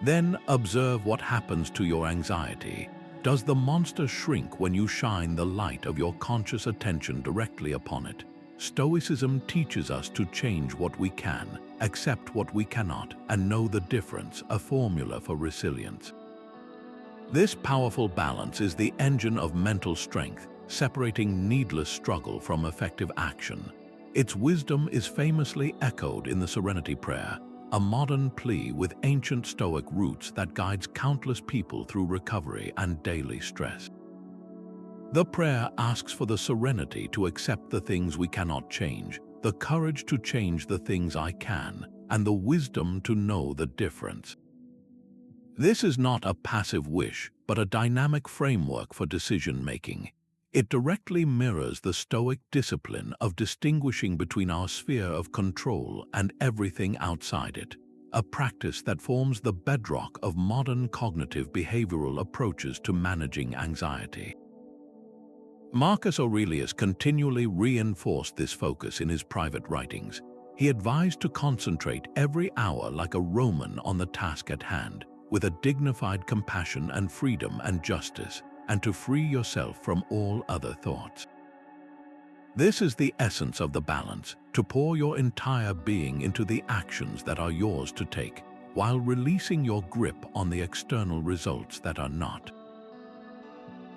Then observe what happens to your anxiety. Does the monster shrink when you shine the light of your conscious attention directly upon it? Stoicism teaches us to change what we can, accept what we cannot, and know the difference, a formula for resilience. This powerful balance is the engine of mental strength, separating needless struggle from effective action. Its wisdom is famously echoed in the Serenity prayer, a modern plea with ancient Stoic roots that guides countless people through recovery and daily stress. The prayer asks for the serenity to accept the things we cannot change, the courage to change the things I can, and the wisdom to know the difference. This is not a passive wish, but a dynamic framework for decision-making. It directly mirrors the Stoic discipline of distinguishing between our sphere of control and everything outside it, a practice that forms the bedrock of modern cognitive behavioral approaches to managing anxiety. Marcus Aurelius continually reinforced this focus in his private writings. He advised to concentrate every hour like a Roman on the task at hand, with a dignified compassion and freedom and justice, and to free yourself from all other thoughts. This is the essence of the balance, to pour your entire being into the actions that are yours to take, while releasing your grip on the external results that are not.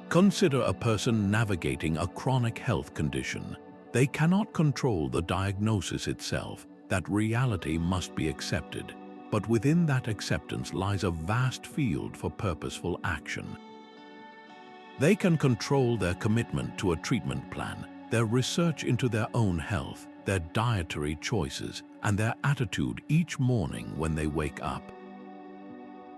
Consider a person navigating a chronic health condition. They cannot control the diagnosis itself. That reality must be accepted, but within that acceptance lies a vast field for purposeful action. They can control their commitment to a treatment plan, their research into their own health, their dietary choices, and their attitude each morning when they wake up.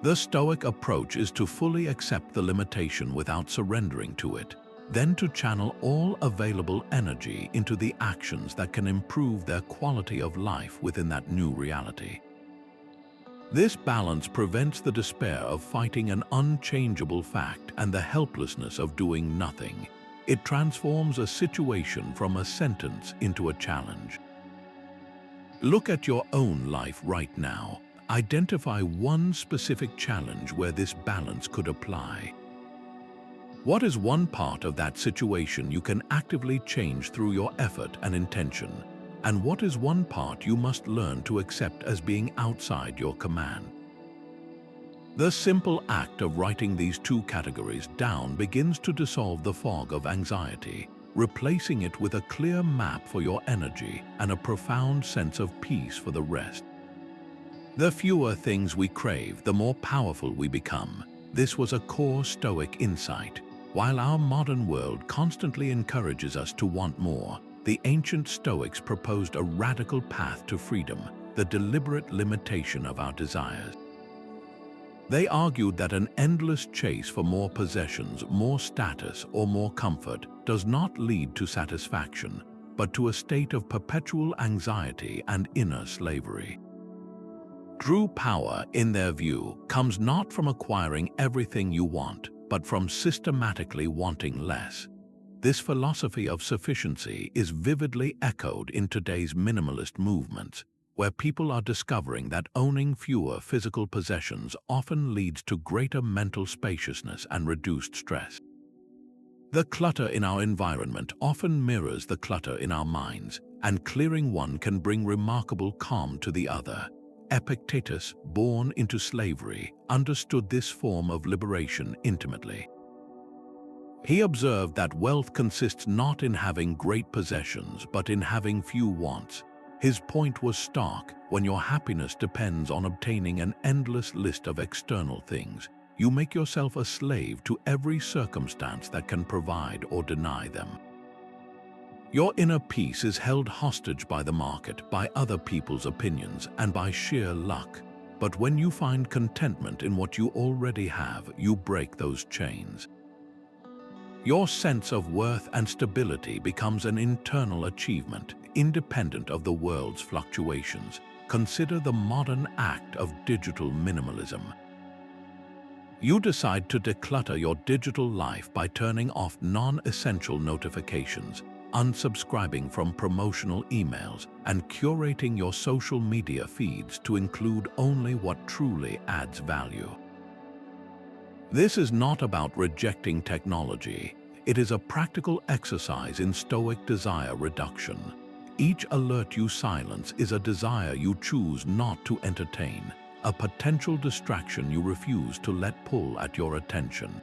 The Stoic approach is to fully accept the limitation without surrendering to it, then to channel all available energy into the actions that can improve their quality of life within that new reality. This balance prevents the despair of fighting an unchangeable fact and the helplessness of doing nothing. It transforms a situation from a sentence into a challenge. Look at your own life right now. Identify one specific challenge where this balance could apply. What is one part of that situation you can actively change through your effort and intention? And what is one part you must learn to accept as being outside your command? The simple act of writing these two categories down begins to dissolve the fog of anxiety, replacing it with a clear map for your energy and a profound sense of peace for the rest. The fewer things we crave, the more powerful we become. This was a core Stoic insight. While our modern world constantly encourages us to want more, the ancient Stoics proposed a radical path to freedom, the deliberate limitation of our desires. They argued that an endless chase for more possessions, more status, or more comfort does not lead to satisfaction, but to a state of perpetual anxiety and inner slavery. True power, in their view, comes not from acquiring everything you want, but from systematically wanting less. This philosophy of sufficiency is vividly echoed in today's minimalist movements, where people are discovering that owning fewer physical possessions often leads to greater mental spaciousness and reduced stress. The clutter in our environment often mirrors the clutter in our minds, and clearing one can bring remarkable calm to the other. Epictetus, born into slavery, understood this form of liberation intimately. He observed that wealth consists not in having great possessions, but in having few wants. His point was stark: when your happiness depends on obtaining an endless list of external things, you make yourself a slave to every circumstance that can provide or deny them. Your inner peace is held hostage by the market, by other people's opinions, and by sheer luck. But when you find contentment in what you already have, you break those chains. Your sense of worth and stability becomes an internal achievement, independent of the world's fluctuations. Consider the modern act of digital minimalism. You decide to declutter your digital life by turning off non-essential notifications, unsubscribing from promotional emails, and curating your social media feeds to include only what truly adds value. This is not about rejecting technology. It is a practical exercise in Stoic desire reduction. Each alert you silence is a desire you choose not to entertain, a potential distraction you refuse to let pull at your attention.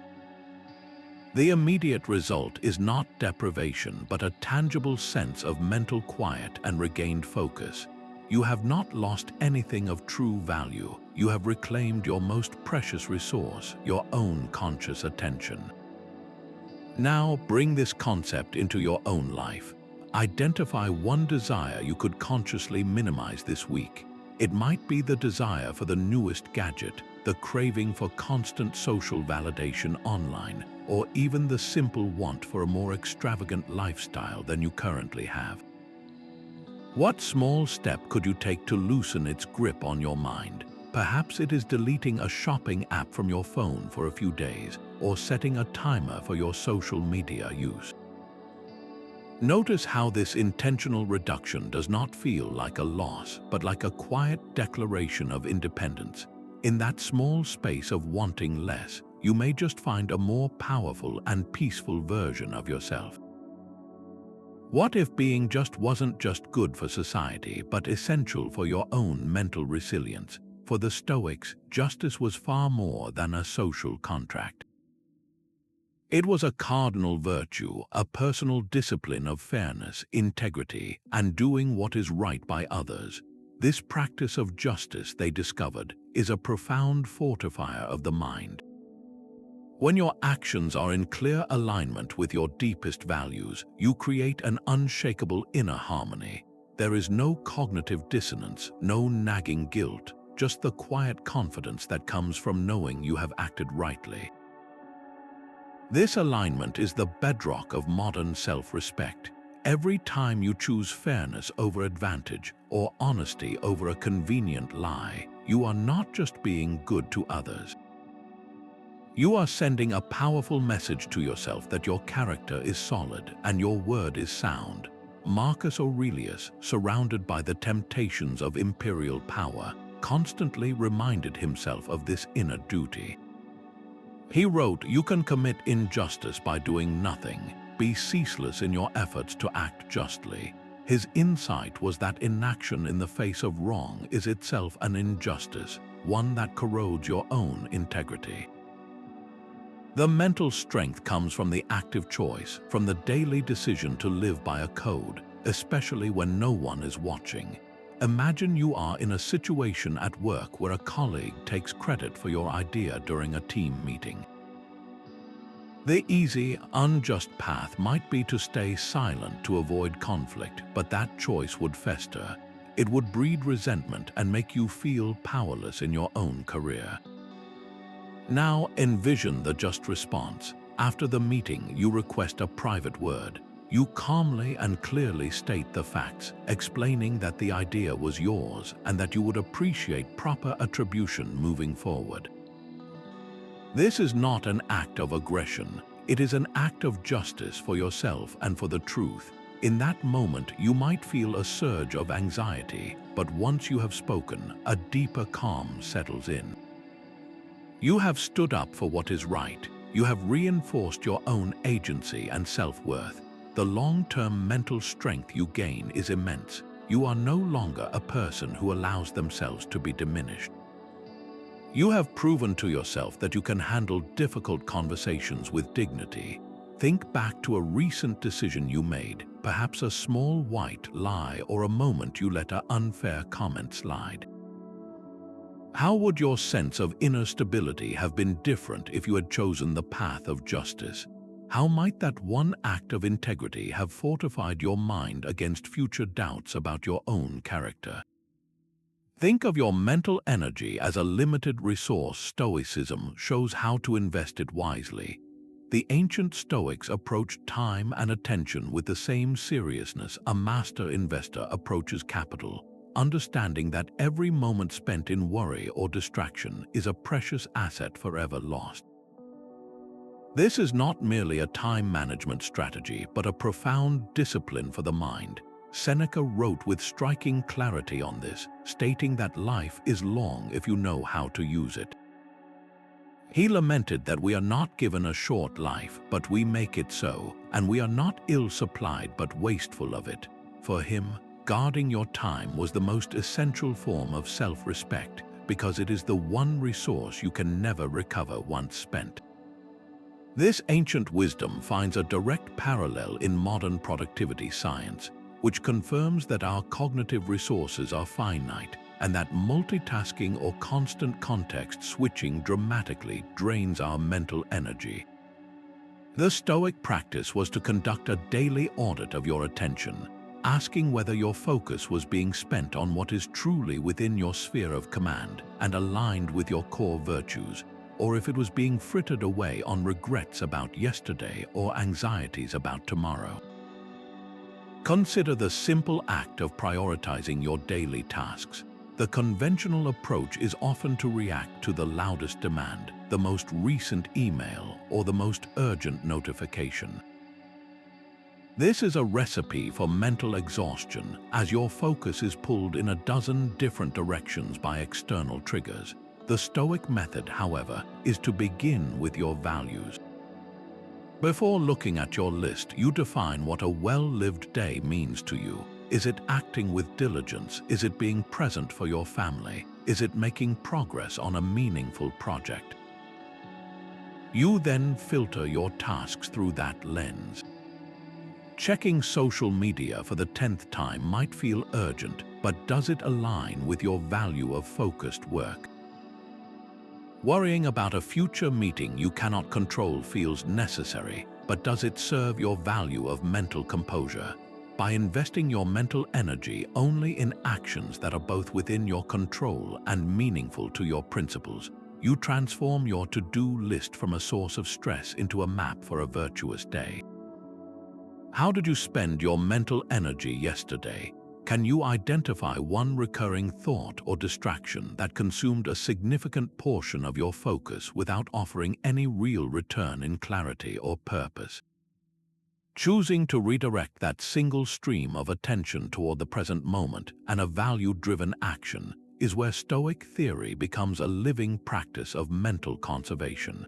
The immediate result is not deprivation, but a tangible sense of mental quiet and regained focus. You have not lost anything of true value. You have reclaimed your most precious resource, your own conscious attention. Now bring this concept into your own life. Identify one desire you could consciously minimize this week. It might be the desire for the newest gadget, the craving for constant social validation online, or even the simple want for a more extravagant lifestyle than you currently have. What small step could you take to loosen its grip on your mind? Perhaps it is deleting a shopping app from your phone for a few days, or setting a timer for your social media use. Notice how this intentional reduction does not feel like a loss, but like a quiet declaration of independence. In that small space of wanting less, you may just find a more powerful and peaceful version of yourself. What if being just wasn't just good for society, but essential for your own mental resilience? For the Stoics, justice was far more than a social contract. It was a cardinal virtue, a personal discipline of fairness, integrity, and doing what is right by others. This practice of justice, they discovered, is a profound fortifier of the mind. When your actions are in clear alignment with your deepest values, you create an unshakable inner harmony. There is no cognitive dissonance, no nagging guilt, just the quiet confidence that comes from knowing you have acted rightly. This alignment is the bedrock of modern self-respect. Every time you choose fairness over advantage or honesty over a convenient lie, you are not just being good to others. You are sending a powerful message to yourself that your character is solid and your word is sound. Marcus Aurelius, surrounded by the temptations of imperial power, constantly reminded himself of this inner duty. He wrote, "You can commit injustice by doing nothing. Be ceaseless in your efforts to act justly." His insight was that inaction in the face of wrong is itself an injustice, one that corrodes your own integrity. The mental strength comes from the active choice, from the daily decision to live by a code, especially when no one is watching. Imagine you are in a situation at work where a colleague takes credit for your idea during a team meeting. The easy, unjust path might be to stay silent to avoid conflict, but that choice would fester. It would breed resentment and make you feel powerless in your own career. Now envision the just response. After the meeting, you request a private word. You calmly and clearly state the facts, explaining that the idea was yours and that you would appreciate proper attribution moving forward. This is not an act of aggression. It is an act of justice for yourself and for the truth. In that moment, you might feel a surge of anxiety, but once you have spoken, a deeper calm settles in. You have stood up for what is right. You have reinforced your own agency and self-worth. The long-term mental strength you gain is immense. You are no longer a person who allows themselves to be diminished. You have proven to yourself that you can handle difficult conversations with dignity. Think back to a recent decision you made, perhaps a small white lie or a moment you let an unfair comment slide. How would your sense of inner stability have been different if you had chosen the path of justice? How might that one act of integrity have fortified your mind against future doubts about your own character? Think of your mental energy as a limited resource. Stoicism shows how to invest it wisely. The ancient Stoics approached time and attention with the same seriousness a master investor approaches capital, understanding that every moment spent in worry or distraction is a precious asset forever lost. This is not merely a time management strategy, but a profound discipline for the mind. Seneca wrote with striking clarity on this, stating that life is long if you know how to use it. He lamented that we are not given a short life, but we make it so, and we are not ill-supplied but wasteful of it. For him, guarding your time was the most essential form of self-respect, because it is the one resource you can never recover once spent. This ancient wisdom finds a direct parallel in modern productivity science, which confirms that our cognitive resources are finite and that multitasking or constant context switching dramatically drains our mental energy. The Stoic practice was to conduct a daily audit of your attention, asking whether your focus was being spent on what is truly within your sphere of command and aligned with your core virtues, or if it was being frittered away on regrets about yesterday or anxieties about tomorrow. Consider the simple act of prioritizing your daily tasks. The conventional approach is often to react to the loudest demand, the most recent email, or the most urgent notification. This is a recipe for mental exhaustion, as your focus is pulled in a dozen different directions by external triggers. The Stoic method, however, is to begin with your values. Before looking at your list, you define what a well-lived day means to you. Is it acting with diligence? Is it being present for your family? Is it making progress on a meaningful project? You then filter your tasks through that lens. Checking social media for the 10th time might feel urgent, but does it align with your value of focused work? Worrying about a future meeting you cannot control feels necessary, but does it serve your value of mental composure? By investing your mental energy only in actions that are both within your control and meaningful to your principles, you transform your to-do list from a source of stress into a map for a virtuous day. How did you spend your mental energy yesterday? Can you identify one recurring thought or distraction that consumed a significant portion of your focus without offering any real return in clarity or purpose? Choosing to redirect that single stream of attention toward the present moment and a value-driven action is where Stoic theory becomes a living practice of mental conservation.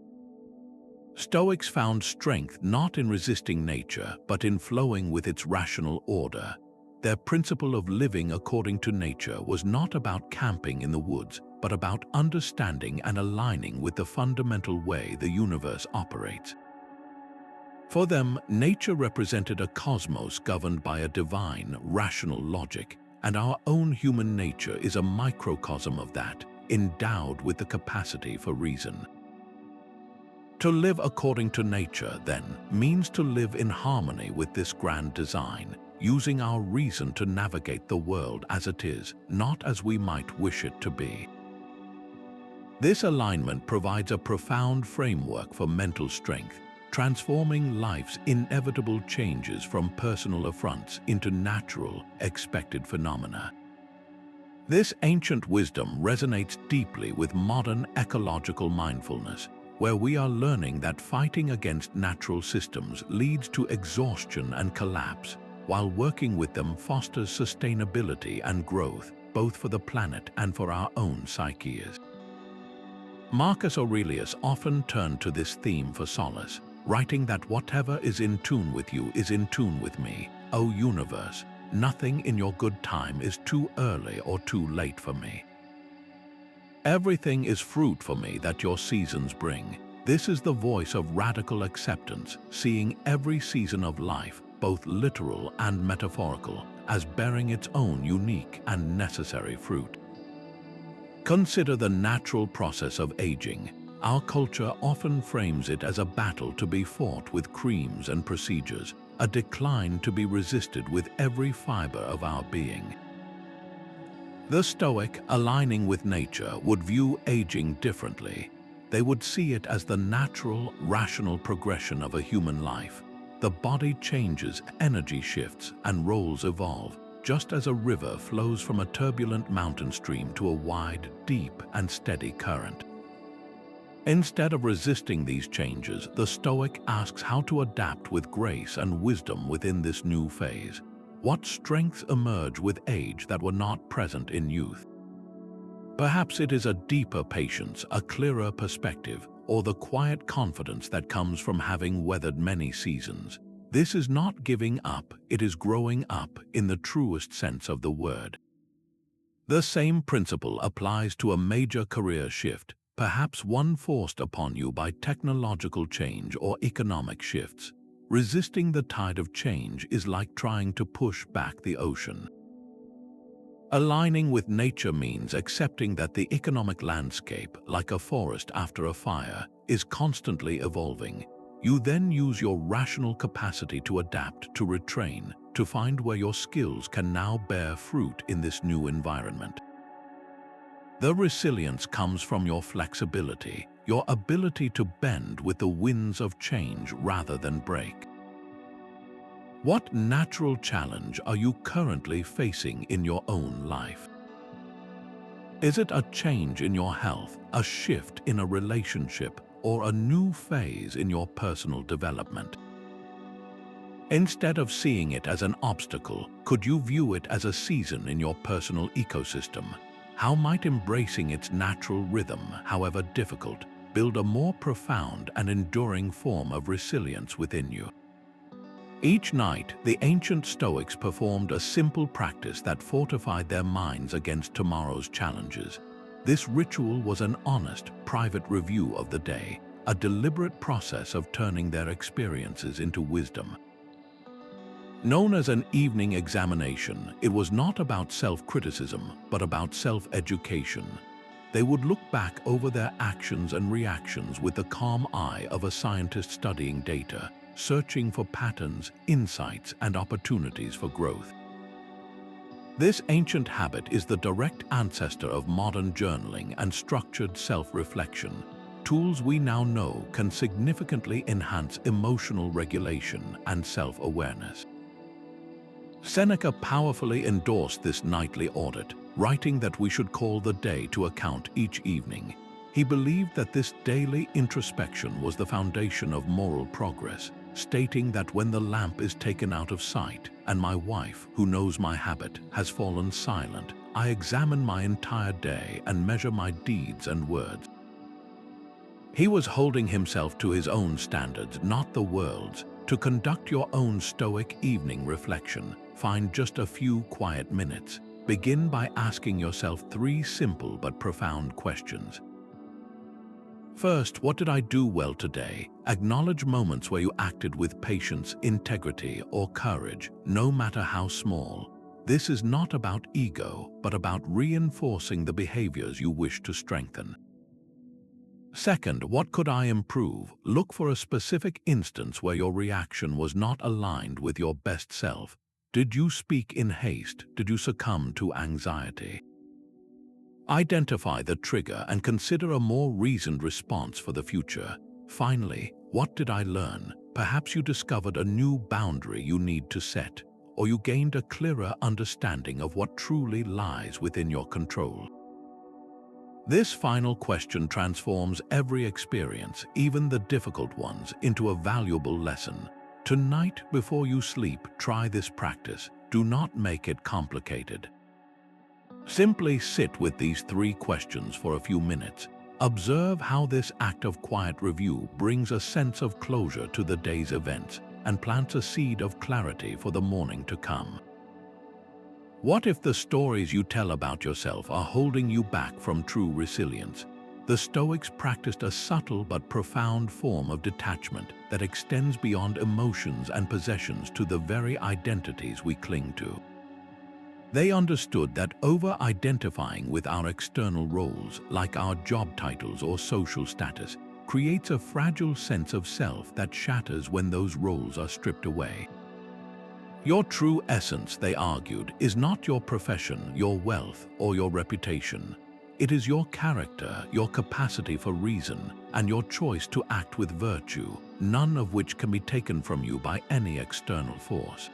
Stoics found strength not in resisting nature, but in flowing with its rational order. Their principle of living according to nature was not about camping in the woods, but about understanding and aligning with the fundamental way the universe operates. For them, nature represented a cosmos governed by a divine, rational logic, and our own human nature is a microcosm of that, endowed with the capacity for reason. To live according to nature, then, means to live in harmony with this grand design, using our reason to navigate the world as it is, not as we might wish it to be. This alignment provides a profound framework for mental strength, transforming life's inevitable changes from personal affronts into natural, expected phenomena. This ancient wisdom resonates deeply with modern ecological mindfulness, where we are learning that fighting against natural systems leads to exhaustion and collapse, while working with them fosters sustainability and growth, both for the planet and for our own psyches. Marcus Aurelius often turned to this theme for solace, writing that whatever is in tune with you is in tune with me. O universe, nothing in your good time is too early or too late for me. Everything is fruit for me that your seasons bring. This is the voice of radical acceptance, seeing every season of life, both literal and metaphorical, as bearing its own unique and necessary fruit. Consider the natural process of aging. Our culture often frames it as a battle to be fought with creams and procedures, a decline to be resisted with every fiber of our being. The Stoic, aligning with nature, would view aging differently. They would see it as the natural, rational progression of a human life. The body changes, energy shifts, and roles evolve, just as a river flows from a turbulent mountain stream to a wide, deep, and steady current. Instead of resisting these changes, the Stoic asks how to adapt with grace and wisdom within this new phase. What strengths emerge with age that were not present in youth? Perhaps it is a deeper patience, a clearer perspective, or the quiet confidence that comes from having weathered many seasons. This is not giving up, it is growing up in the truest sense of the word. The same principle applies to a major career shift, perhaps one forced upon you by technological change or economic shifts. Resisting the tide of change is like trying to push back the ocean. Aligning with nature means accepting that the economic landscape, like a forest after a fire, is constantly evolving. You then use your rational capacity to adapt, to retrain, to find where your skills can now bear fruit in this new environment. The resilience comes from your flexibility, your ability to bend with the winds of change rather than break. What natural challenge are you currently facing in your own life? Is it a change in your health, a shift in a relationship, or a new phase in your personal development? Instead of seeing it as an obstacle, could you view it as a season in your personal ecosystem? How might embracing its natural rhythm, however difficult, build a more profound and enduring form of resilience within you? Each night, the ancient Stoics performed a simple practice that fortified their minds against tomorrow's challenges. This ritual was an honest, private review of the day, a deliberate process of turning their experiences into wisdom. Known as an evening examination, it was not about self-criticism, but about self-education. They would look back over their actions and reactions with the calm eye of a scientist studying data, searching for patterns, insights, and opportunities for growth. This ancient habit is the direct ancestor of modern journaling and structured self-reflection. Tools we now know can significantly enhance emotional regulation and self-awareness. Seneca powerfully endorsed this nightly audit, writing that we should call the day to account each evening. He believed that this daily introspection was the foundation of moral progress, stating that when the lamp is taken out of sight and my wife, who knows my habit, has fallen silent, I examine my entire day and measure my deeds and words. He was holding himself to his own standards, not the world's. To conduct your own Stoic evening reflection, find just a few quiet minutes. Begin by asking yourself 3 simple but profound questions. First, what did I do well today? Acknowledge moments where you acted with patience, integrity, or courage, no matter how small. This is not about ego, but about reinforcing the behaviors you wish to strengthen. Second, what could I improve? Look for a specific instance where your reaction was not aligned with your best self. Did you speak in haste? Did you succumb to anxiety? Identify the trigger and consider a more reasoned response for the future. Finally, what did I learn? Perhaps you discovered a new boundary you need to set, or you gained a clearer understanding of what truly lies within your control. This final question transforms every experience, even the difficult ones, into a valuable lesson. Tonight, before you sleep, try this practice. Do not make it complicated. Simply sit with these 3 questions for a few minutes. Observe how this act of quiet review brings a sense of closure to the day's events and plants a seed of clarity for the morning to come. What if the stories you tell about yourself are holding you back from true resilience? The Stoics practiced a subtle but profound form of detachment that extends beyond emotions and possessions to the very identities we cling to. They understood that over-identifying with our external roles, like our job titles or social status, creates a fragile sense of self that shatters when those roles are stripped away. Your true essence, they argued, is not your profession, your wealth, or your reputation. It is your character, your capacity for reason, and your choice to act with virtue, none of which can be taken from you by any external force.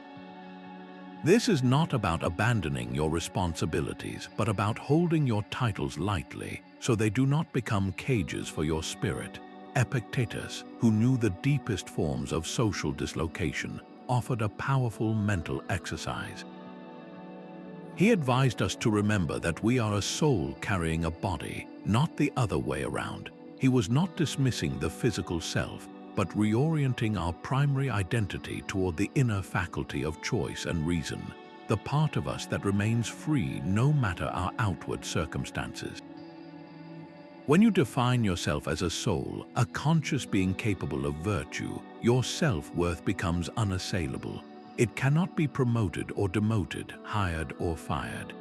This is not about abandoning your responsibilities, but about holding your titles lightly so they do not become cages for your spirit. Epictetus, who knew the deepest forms of social dislocation, offered a powerful mental exercise. He advised us to remember that we are a soul carrying a body, not the other way around. He was not dismissing the physical self, but reorienting our primary identity toward the inner faculty of choice and reason, the part of us that remains free no matter our outward circumstances. When you define yourself as a soul, a conscious being capable of virtue, your self-worth becomes unassailable. It cannot be promoted or demoted, hired or fired.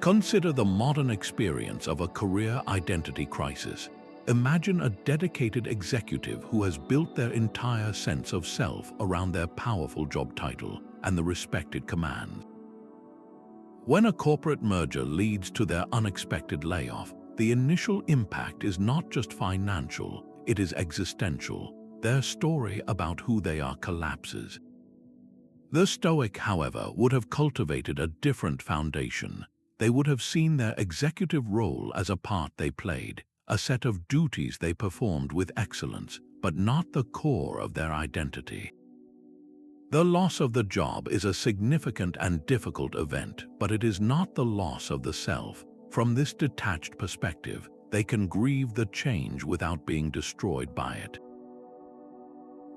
Consider the modern experience of a career identity crisis. Imagine a dedicated executive who has built their entire sense of self around their powerful job title and the respected command. When a corporate merger leads to their unexpected layoff, the initial impact is not just financial, it is existential. Their story about who they are collapses. The Stoic, however, would have cultivated a different foundation. They would have seen their executive role as a part they played, a set of duties they performed with excellence, but not the core of their identity. The loss of the job is a significant and difficult event, but it is not the loss of the self. From this detached perspective, they can grieve the change without being destroyed by it.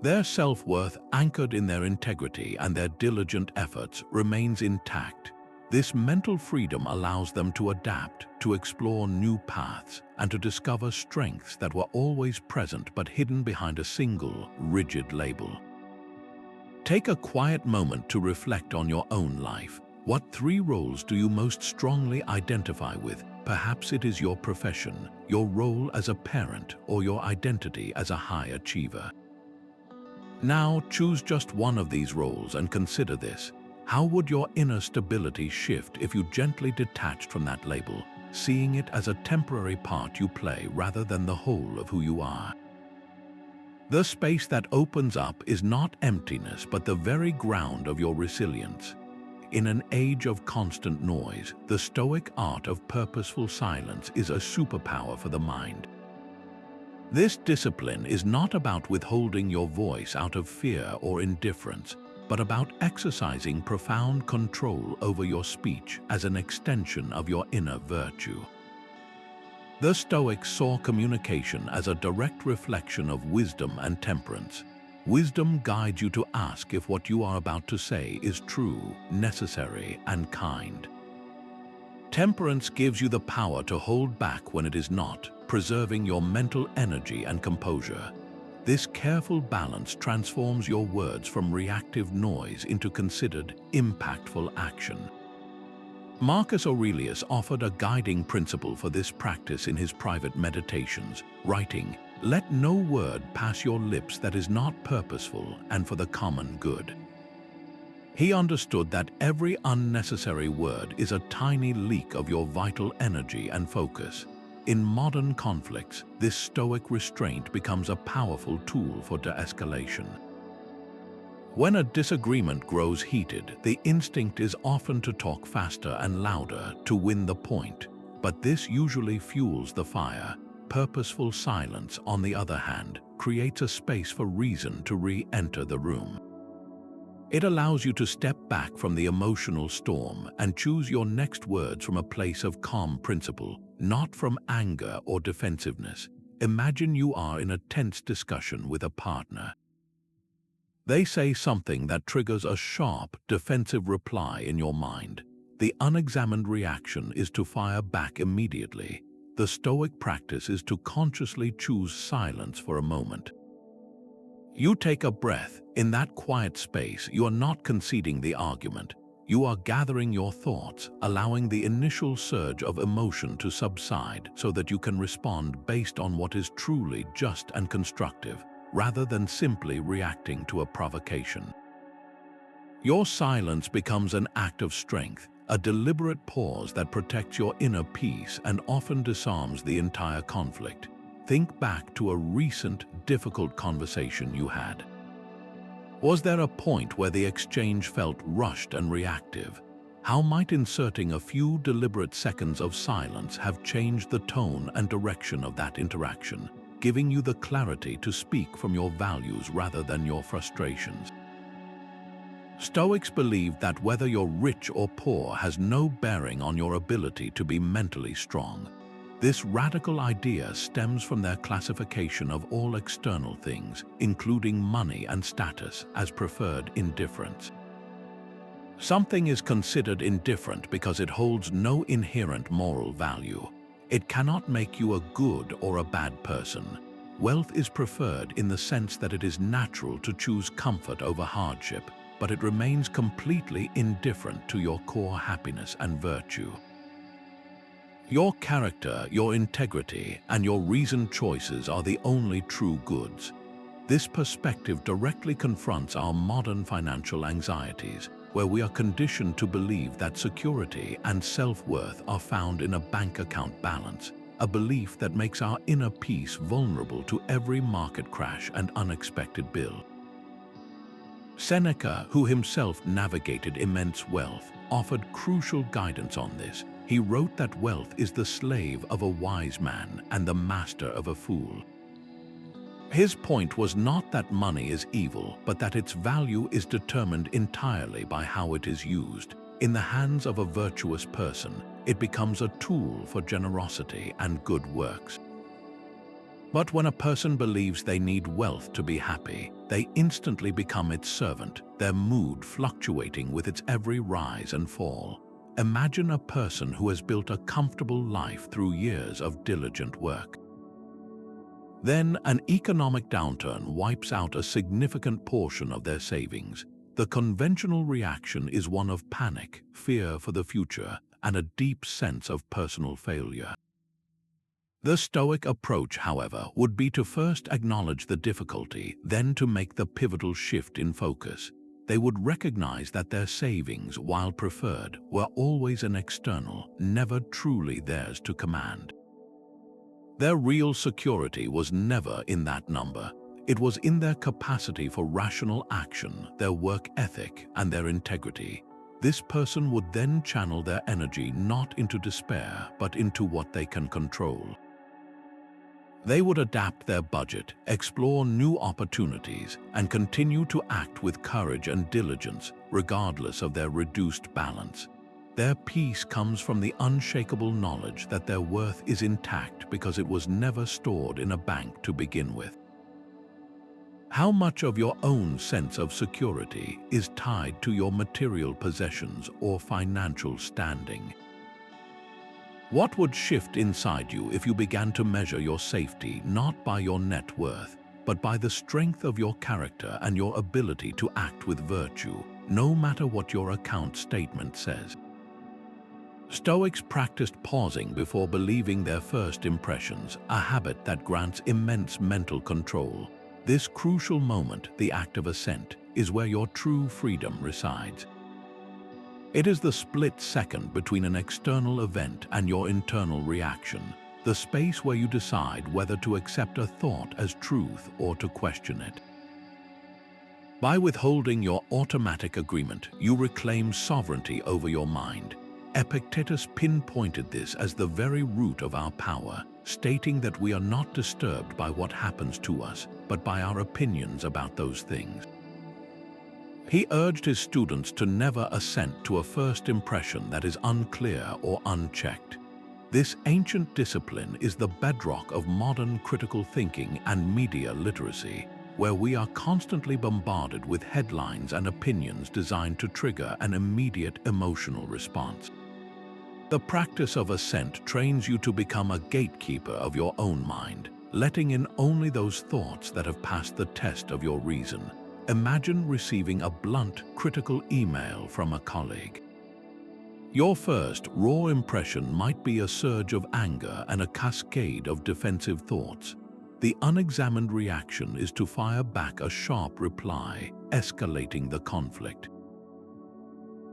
Their self-worth, anchored in their integrity and their diligent efforts, remains intact. This mental freedom allows them to adapt, to explore new paths, and to discover strengths that were always present but hidden behind a single, rigid label. Take a quiet moment to reflect on your own life. What 3 roles do you most strongly identify with? Perhaps it is your profession, your role as a parent, or your identity as a high achiever. Now, choose just one of these roles and consider this. How would your inner stability shift if you gently detached from that label, seeing it as a temporary part you play rather than the whole of who you are? The space that opens up is not emptiness, but the very ground of your resilience. In an age of constant noise, the Stoic art of purposeful silence is a superpower for the mind. This discipline is not about withholding your voice out of fear or indifference, but about exercising profound control over your speech as an extension of your inner virtue. The Stoics saw communication as a direct reflection of wisdom and temperance. Wisdom guides you to ask if what you are about to say is true, necessary, and kind. Temperance gives you the power to hold back when it is not, preserving your mental energy and composure. This careful balance transforms your words from reactive noise into considered, impactful action. Marcus Aurelius offered a guiding principle for this practice in his private meditations, writing, "Let no word pass your lips that is not purposeful and for the common good." He understood that every unnecessary word is a tiny leak of your vital energy and focus. In modern conflicts, this Stoic restraint becomes a powerful tool for de-escalation. When a disagreement grows heated, the instinct is often to talk faster and louder to win the point, but this usually fuels the fire. Purposeful silence, on the other hand, creates a space for reason to re-enter the room. It allows you to step back from the emotional storm and choose your next words from a place of calm principle, not from anger or defensiveness. Imagine you are in a tense discussion with a partner. They say something that triggers a sharp, defensive reply in your mind. The unexamined reaction is to fire back immediately. The Stoic practice is to consciously choose silence for a moment. You take a breath. In that quiet space, you are not conceding the argument. You are gathering your thoughts, allowing the initial surge of emotion to subside so that you can respond based on what is truly just and constructive, rather than simply reacting to a provocation. Your silence becomes an act of strength, a deliberate pause that protects your inner peace and often disarms the entire conflict. Think back to a recent, difficult conversation you had. Was there a point where the exchange felt rushed and reactive? How might inserting a few deliberate seconds of silence have changed the tone and direction of that interaction, giving you the clarity to speak from your values rather than your frustrations? Stoics believe that whether you're rich or poor has no bearing on your ability to be mentally strong. This radical idea stems from their classification of all external things, including money and status, as preferred indifference. Something is considered indifferent because it holds no inherent moral value. It cannot make you a good or a bad person. Wealth is preferred in the sense that it is natural to choose comfort over hardship, but it remains completely indifferent to your core happiness and virtue. Your character, your integrity, and your reasoned choices are the only true goods. This perspective directly confronts our modern financial anxieties, where we are conditioned to believe that security and self-worth are found in a bank account balance, a belief that makes our inner peace vulnerable to every market crash and unexpected bill. Seneca, who himself navigated immense wealth, offered crucial guidance on this. He wrote that wealth is the slave of a wise man and the master of a fool. His point was not that money is evil, but that its value is determined entirely by how it is used. In the hands of a virtuous person, it becomes a tool for generosity and good works. But when a person believes they need wealth to be happy, they instantly become its servant, their mood fluctuating with its every rise and fall. Imagine a person who has built a comfortable life through years of diligent work. Then an economic downturn wipes out a significant portion of their savings. The conventional reaction is one of panic, fear for the future, and a deep sense of personal failure. The Stoic approach, however, would be to first acknowledge the difficulty, then to make the pivotal shift in focus. They would recognize that their savings, while preferred, were always an external, never truly theirs to command. Their real security was never in that number. It was in their capacity for rational action, their work ethic, and their integrity. This person would then channel their energy not into despair, but into what they can control. They would adapt their budget, explore new opportunities, and continue to act with courage and diligence, regardless of their reduced balance. Their peace comes from the unshakable knowledge that their worth is intact because it was never stored in a bank to begin with. How much of your own sense of security is tied to your material possessions or financial standing? What would shift inside you if you began to measure your safety not by your net worth, but by the strength of your character and your ability to act with virtue, no matter what your account statement says? Stoics practiced pausing before believing their first impressions, a habit that grants immense mental control. This crucial moment, the act of assent, is where your true freedom resides. It is the split second between an external event and your internal reaction, the space where you decide whether to accept a thought as truth or to question it. By withholding your automatic agreement, you reclaim sovereignty over your mind. Epictetus pinpointed this as the very root of our power, stating that we are not disturbed by what happens to us, but by our opinions about those things. He urged his students to never assent to a first impression that is unclear or unchecked. This ancient discipline is the bedrock of modern critical thinking and media literacy, where we are constantly bombarded with headlines and opinions designed to trigger an immediate emotional response. The practice of assent trains you to become a gatekeeper of your own mind, letting in only those thoughts that have passed the test of your reason. Imagine receiving a blunt, critical email from a colleague. Your first, raw impression might be a surge of anger and a cascade of defensive thoughts. The unexamined reaction is to fire back a sharp reply, escalating the conflict.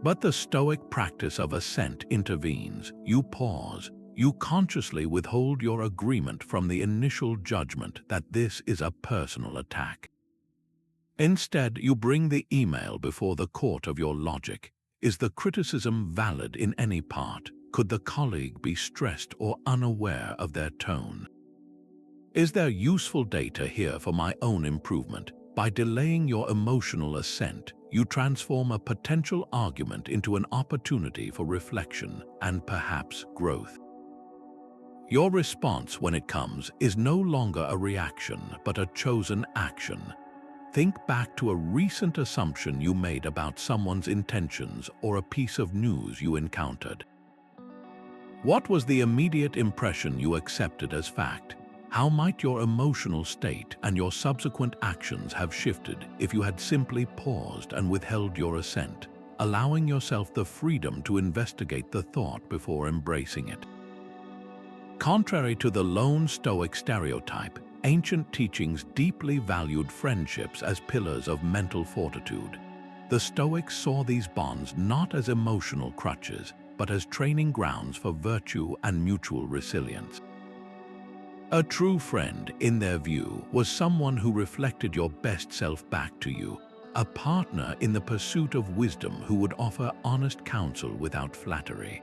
But the Stoic practice of assent intervenes. You pause. You consciously withhold your agreement from the initial judgment that this is a personal attack. Instead, you bring the email before the court of your logic. Is the criticism valid in any part? Could the colleague be stressed or unaware of their tone? Is there useful data here for my own improvement? By delaying your emotional assent, you transform a potential argument into an opportunity for reflection and perhaps growth. Your response, when it comes, is no longer a reaction, but a chosen action. Think back to a recent assumption you made about someone's intentions or a piece of news you encountered. What was the immediate impression you accepted as fact? How might your emotional state and your subsequent actions have shifted if you had simply paused and withheld your assent, allowing yourself the freedom to investigate the thought before embracing it? Contrary to the lone Stoic stereotype, ancient teachings deeply valued friendships as pillars of mental fortitude. The Stoics saw these bonds not as emotional crutches, but as training grounds for virtue and mutual resilience. A true friend, in their view, was someone who reflected your best self back to you, a partner in the pursuit of wisdom who would offer honest counsel without flattery.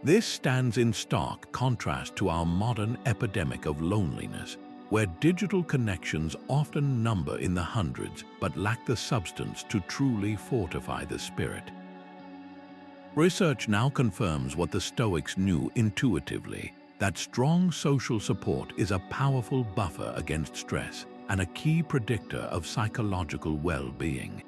This stands in stark contrast to our modern epidemic of loneliness, where digital connections often number in the hundreds but lack the substance to truly fortify the spirit. Research now confirms what the Stoics knew intuitively, that strong social support is a powerful buffer against stress and a key predictor of psychological well-being.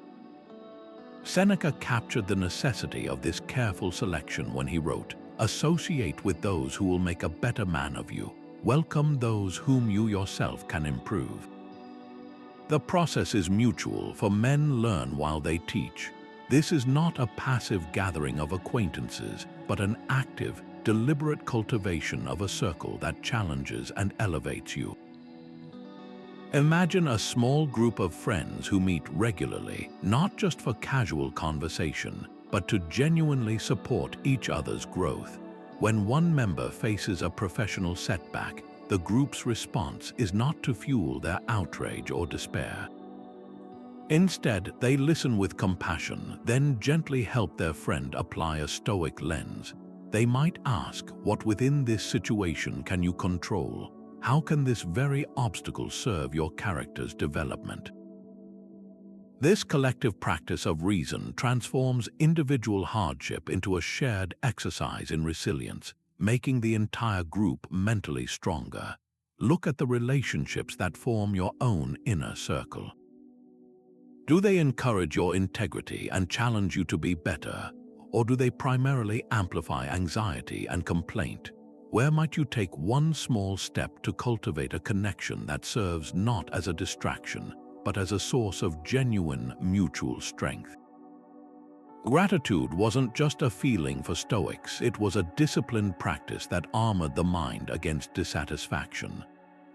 Seneca captured the necessity of this careful selection when he wrote, "Associate with those who will make a better man of you. Welcome those whom you yourself can improve." The process is mutual, for men learn while they teach. This is not a passive gathering of acquaintances, but an active, deliberate cultivation of a circle that challenges and elevates you. Imagine a small group of friends who meet regularly, not just for casual conversation, but to genuinely support each other's growth. When one member faces a professional setback, the group's response is not to fuel their outrage or despair. Instead, they listen with compassion, then gently help their friend apply a Stoic lens. They might ask, what within this situation can you control? How can this very obstacle serve your character's development? This collective practice of reason transforms individual hardship into a shared exercise in resilience, making the entire group mentally stronger. Look at the relationships that form your own inner circle. Do they encourage your integrity and challenge you to be better? Or do they primarily amplify anxiety and complaint? Where might you take one small step to cultivate a connection that serves not as a distraction, but as a source of genuine mutual strength? Gratitude wasn't just a feeling for Stoics, it was a disciplined practice that armored the mind against dissatisfaction.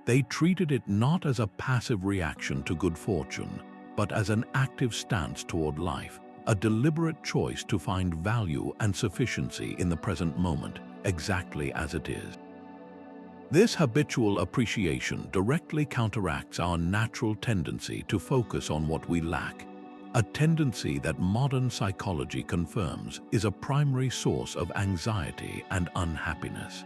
They treated it not as a passive reaction to good fortune, but as an active stance toward life, a deliberate choice to find value and sufficiency in the present moment, exactly as it is. This habitual appreciation directly counteracts our natural tendency to focus on what we lack, a tendency that modern psychology confirms is a primary source of anxiety and unhappiness.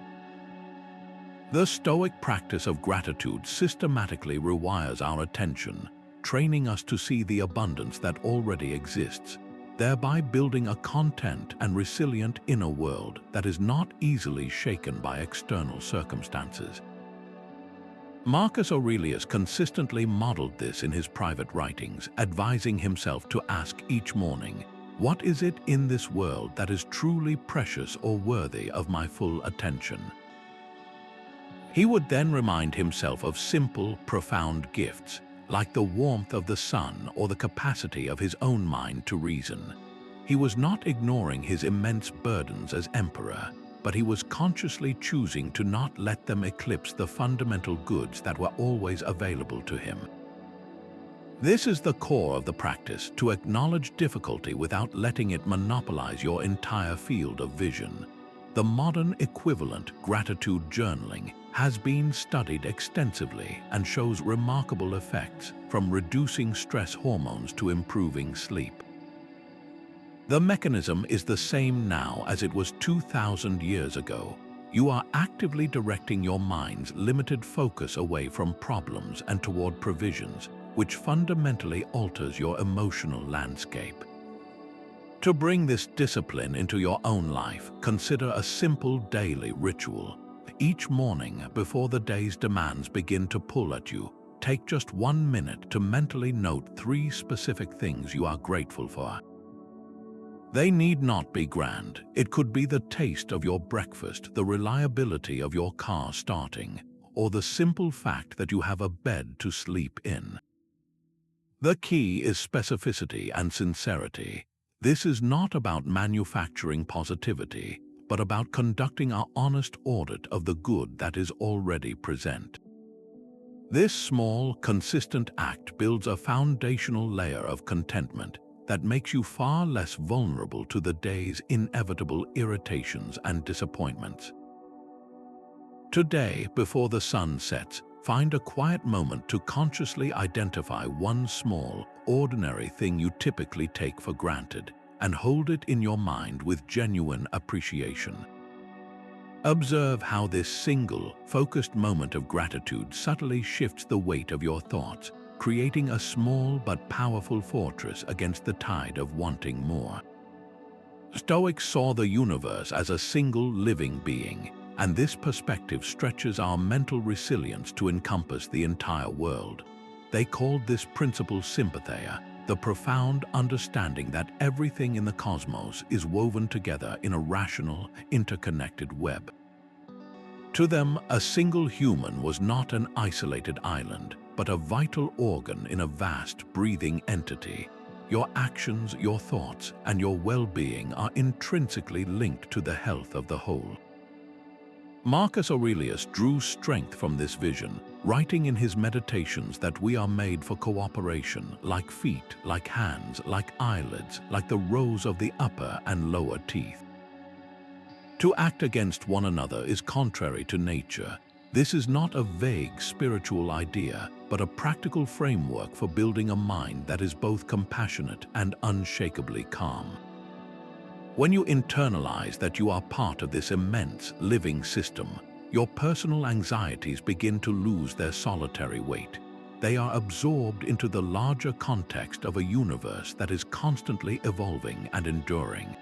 The Stoic practice of gratitude systematically rewires our attention, training us to see the abundance that already exists, thereby building a content and resilient inner world that is not easily shaken by external circumstances. Marcus Aurelius consistently modeled this in his private writings, advising himself to ask each morning, "What is it in this world that is truly precious or worthy of my full attention?" He would then remind himself of simple, profound gifts, like the warmth of the sun or the capacity of his own mind to reason. He was not ignoring his immense burdens as emperor, but he was consciously choosing to not let them eclipse the fundamental goods that were always available to him. This is the core of the practice, to acknowledge difficulty without letting it monopolize your entire field of vision. The modern equivalent, gratitude journaling, has been studied extensively and shows remarkable effects, from reducing stress hormones to improving sleep. The mechanism is the same now as it was 2,000 years ago. You are actively directing your mind's limited focus away from problems and toward provisions, which fundamentally alters your emotional landscape. To bring this discipline into your own life, consider a simple daily ritual. Each morning, before the day's demands begin to pull at you, take just 1 minute to mentally note 3 specific things you are grateful for. They need not be grand. It could be the taste of your breakfast, the reliability of your car starting, or the simple fact that you have a bed to sleep in. The key is specificity and sincerity. This is not about manufacturing positivity, but about conducting an honest audit of the good that is already present. This small, consistent act builds a foundational layer of contentment that makes you far less vulnerable to the day's inevitable irritations and disappointments. Today, before the sun sets, find a quiet moment to consciously identify one small, ordinary thing you typically take for granted, and hold it in your mind with genuine appreciation. Observe how this single, focused moment of gratitude subtly shifts the weight of your thoughts, creating a small but powerful fortress against the tide of wanting more. Stoics saw the universe as a single living being, and this perspective stretches our mental resilience to encompass the entire world. They called this Principle of Sympathya, the profound understanding that everything in the cosmos is woven together in a rational, interconnected web. To them, a single human was not an isolated island, but a vital organ in a vast, breathing entity. Your actions, your thoughts, and your well-being are intrinsically linked to the health of the whole. Marcus Aurelius drew strength from this vision, writing in his Meditations that we are made for cooperation, like feet, like hands, like eyelids, like the rows of the upper and lower teeth. To act against one another is contrary to nature. This is not a vague spiritual idea, but a practical framework for building a mind that is both compassionate and unshakably calm. When you internalize that you are part of this immense, living system, your personal anxieties begin to lose their solitary weight. They are absorbed into the larger context of a universe that is constantly evolving and enduring.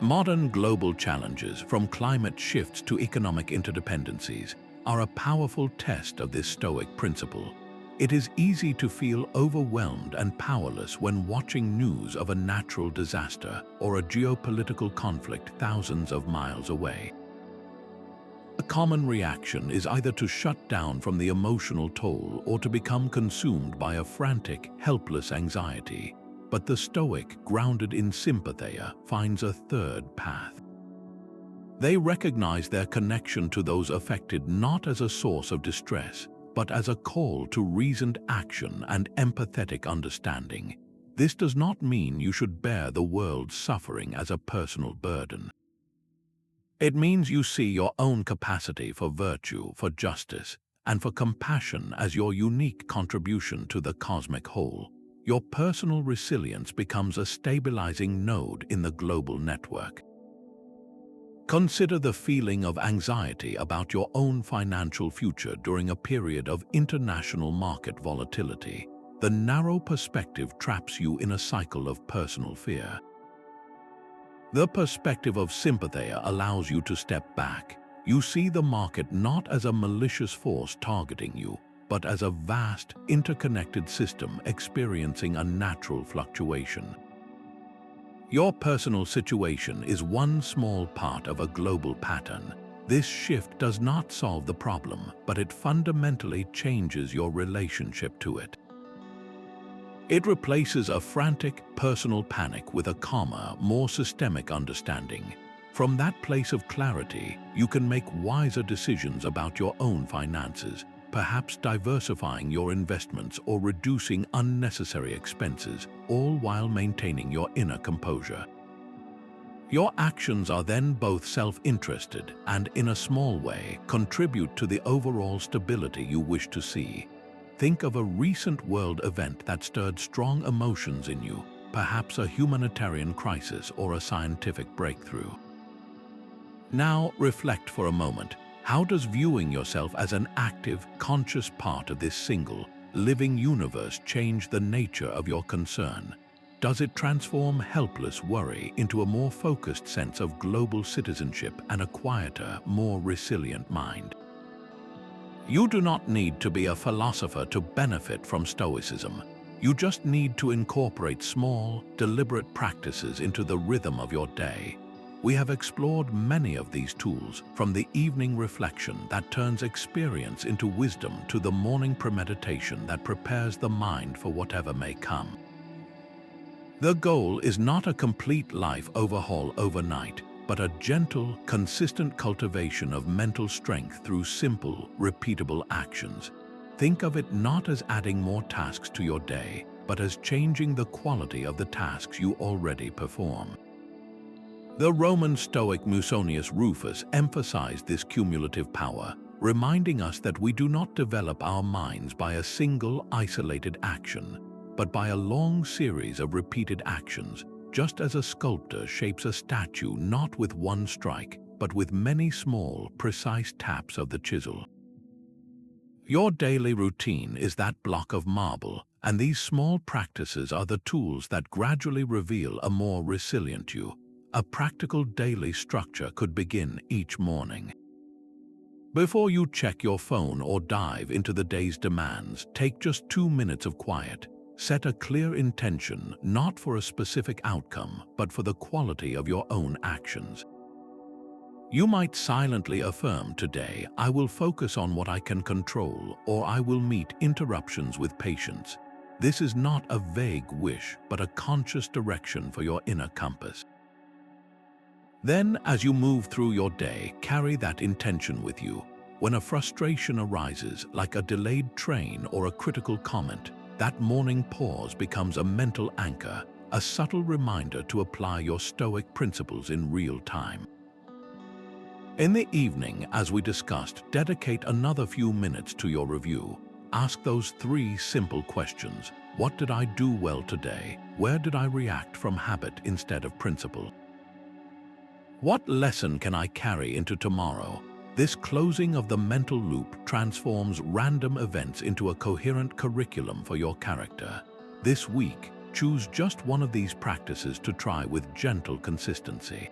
Modern global challenges, from climate shifts to economic interdependencies, are a powerful test of this Stoic principle. It is easy to feel overwhelmed and powerless when watching news of a natural disaster or a geopolitical conflict thousands of miles away. A common reaction is either to shut down from the emotional toll or to become consumed by a frantic, helpless anxiety. But the Stoic, grounded in Sympathya, finds a third path. They recognize their connection to those affected not as a source of distress, but as a call to reasoned action and empathetic understanding. This does not mean you should bear the world's suffering as a personal burden. It means you see your own capacity for virtue, for justice, and for compassion as your unique contribution to the cosmic whole. Your personal resilience becomes a stabilizing node in the global network. Consider the feeling of anxiety about your own financial future during a period of international market volatility. The narrow perspective traps you in a cycle of personal fear. The perspective of Sympathya allows you to step back. You see the market not as a malicious force targeting you, but as a vast, interconnected system experiencing a natural fluctuation. Your personal situation is one small part of a global pattern. This shift does not solve the problem, but it fundamentally changes your relationship to it. It replaces a frantic, personal panic with a calmer, more systemic understanding. From that place of clarity, you can make wiser decisions about your own finances, perhaps diversifying your investments or reducing unnecessary expenses, all while maintaining your inner composure. Your actions are then both self-interested and, in a small way, contribute to the overall stability you wish to see. Think of a recent world event that stirred strong emotions in you, perhaps a humanitarian crisis or a scientific breakthrough. Now reflect for a moment. How does viewing yourself as an active, conscious part of this single, living universe change the nature of your concern? Does it transform helpless worry into a more focused sense of global citizenship and a quieter, more resilient mind? You do not need to be a philosopher to benefit from Stoicism. You just need to incorporate small, deliberate practices into the rhythm of your day. We have explored many of these tools, from the evening reflection that turns experience into wisdom to the morning premeditation that prepares the mind for whatever may come. The goal is not a complete life overhaul overnight, but a gentle, consistent cultivation of mental strength through simple, repeatable actions. Think of it not as adding more tasks to your day, but as changing the quality of the tasks you already perform. The Roman Stoic Musonius Rufus emphasized this cumulative power, reminding us that we do not develop our minds by a single, isolated action, but by a long series of repeated actions, just as a sculptor shapes a statue not with one strike, but with many small, precise taps of the chisel. Your daily routine is that block of marble, and these small practices are the tools that gradually reveal a more resilient you. A practical daily structure could begin each morning. Before you check your phone or dive into the day's demands, take just 2 minutes of quiet. Set a clear intention, not for a specific outcome, but for the quality of your own actions. You might silently affirm today, I will focus on what I can control, or I will meet interruptions with patience. This is not a vague wish, but a conscious direction for your inner compass. Then, as you move through your day, carry that intention with you. When a frustration arises, like a delayed train or a critical comment, that morning pause becomes a mental anchor, a subtle reminder to apply your Stoic principles in real time. In the evening, as we discussed, dedicate another few minutes to your review. Ask those 3 simple questions. What did I do well today? Where did I react from habit instead of principle? What lesson can I carry into tomorrow? This closing of the mental loop transforms random events into a coherent curriculum for your character. This week, choose just one of these practices to try with gentle consistency.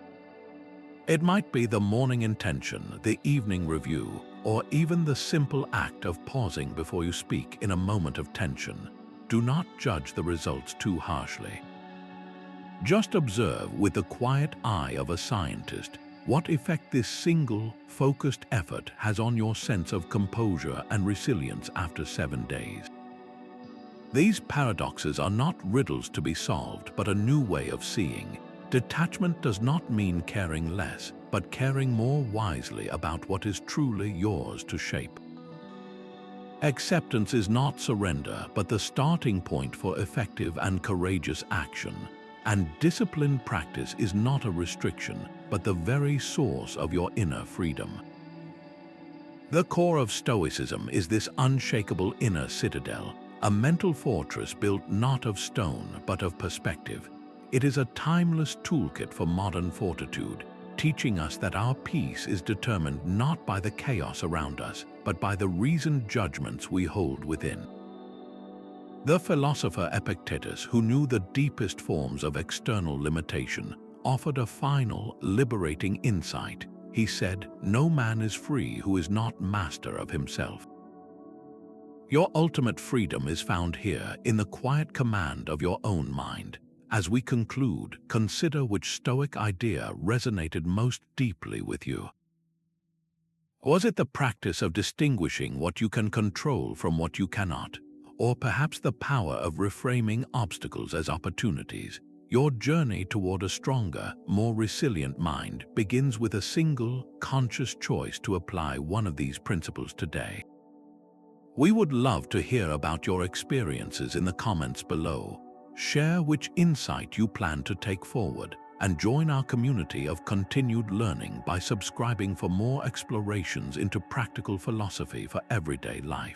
It might be the morning intention, the evening review, or even the simple act of pausing before you speak in a moment of tension. Do not judge the results too harshly. Just observe with the quiet eye of a scientist what effect this single, focused effort has on your sense of composure and resilience after 7 days. These paradoxes are not riddles to be solved, but a new way of seeing. Detachment does not mean caring less, but caring more wisely about what is truly yours to shape. Acceptance is not surrender, but the starting point for effective and courageous action. And disciplined practice is not a restriction, but the very source of your inner freedom. The core of Stoicism is this unshakable inner citadel, a mental fortress built not of stone, but of perspective. It is a timeless toolkit for modern fortitude, teaching us that our peace is determined not by the chaos around us, but by the reasoned judgments we hold within. The philosopher Epictetus, who knew the deepest forms of external limitation, offered a final, liberating insight. He said, "No man is free who is not master of himself." Your ultimate freedom is found here in the quiet command of your own mind. As we conclude, consider which Stoic idea resonated most deeply with you. Was it the practice of distinguishing what you can control from what you cannot? Or perhaps the power of reframing obstacles as opportunities? Your journey toward a stronger, more resilient mind begins with a single, conscious choice to apply one of these principles today. We would love to hear about your experiences in the comments below. Share which insight you plan to take forward, and join our community of continued learning by subscribing for more explorations into practical philosophy for everyday life.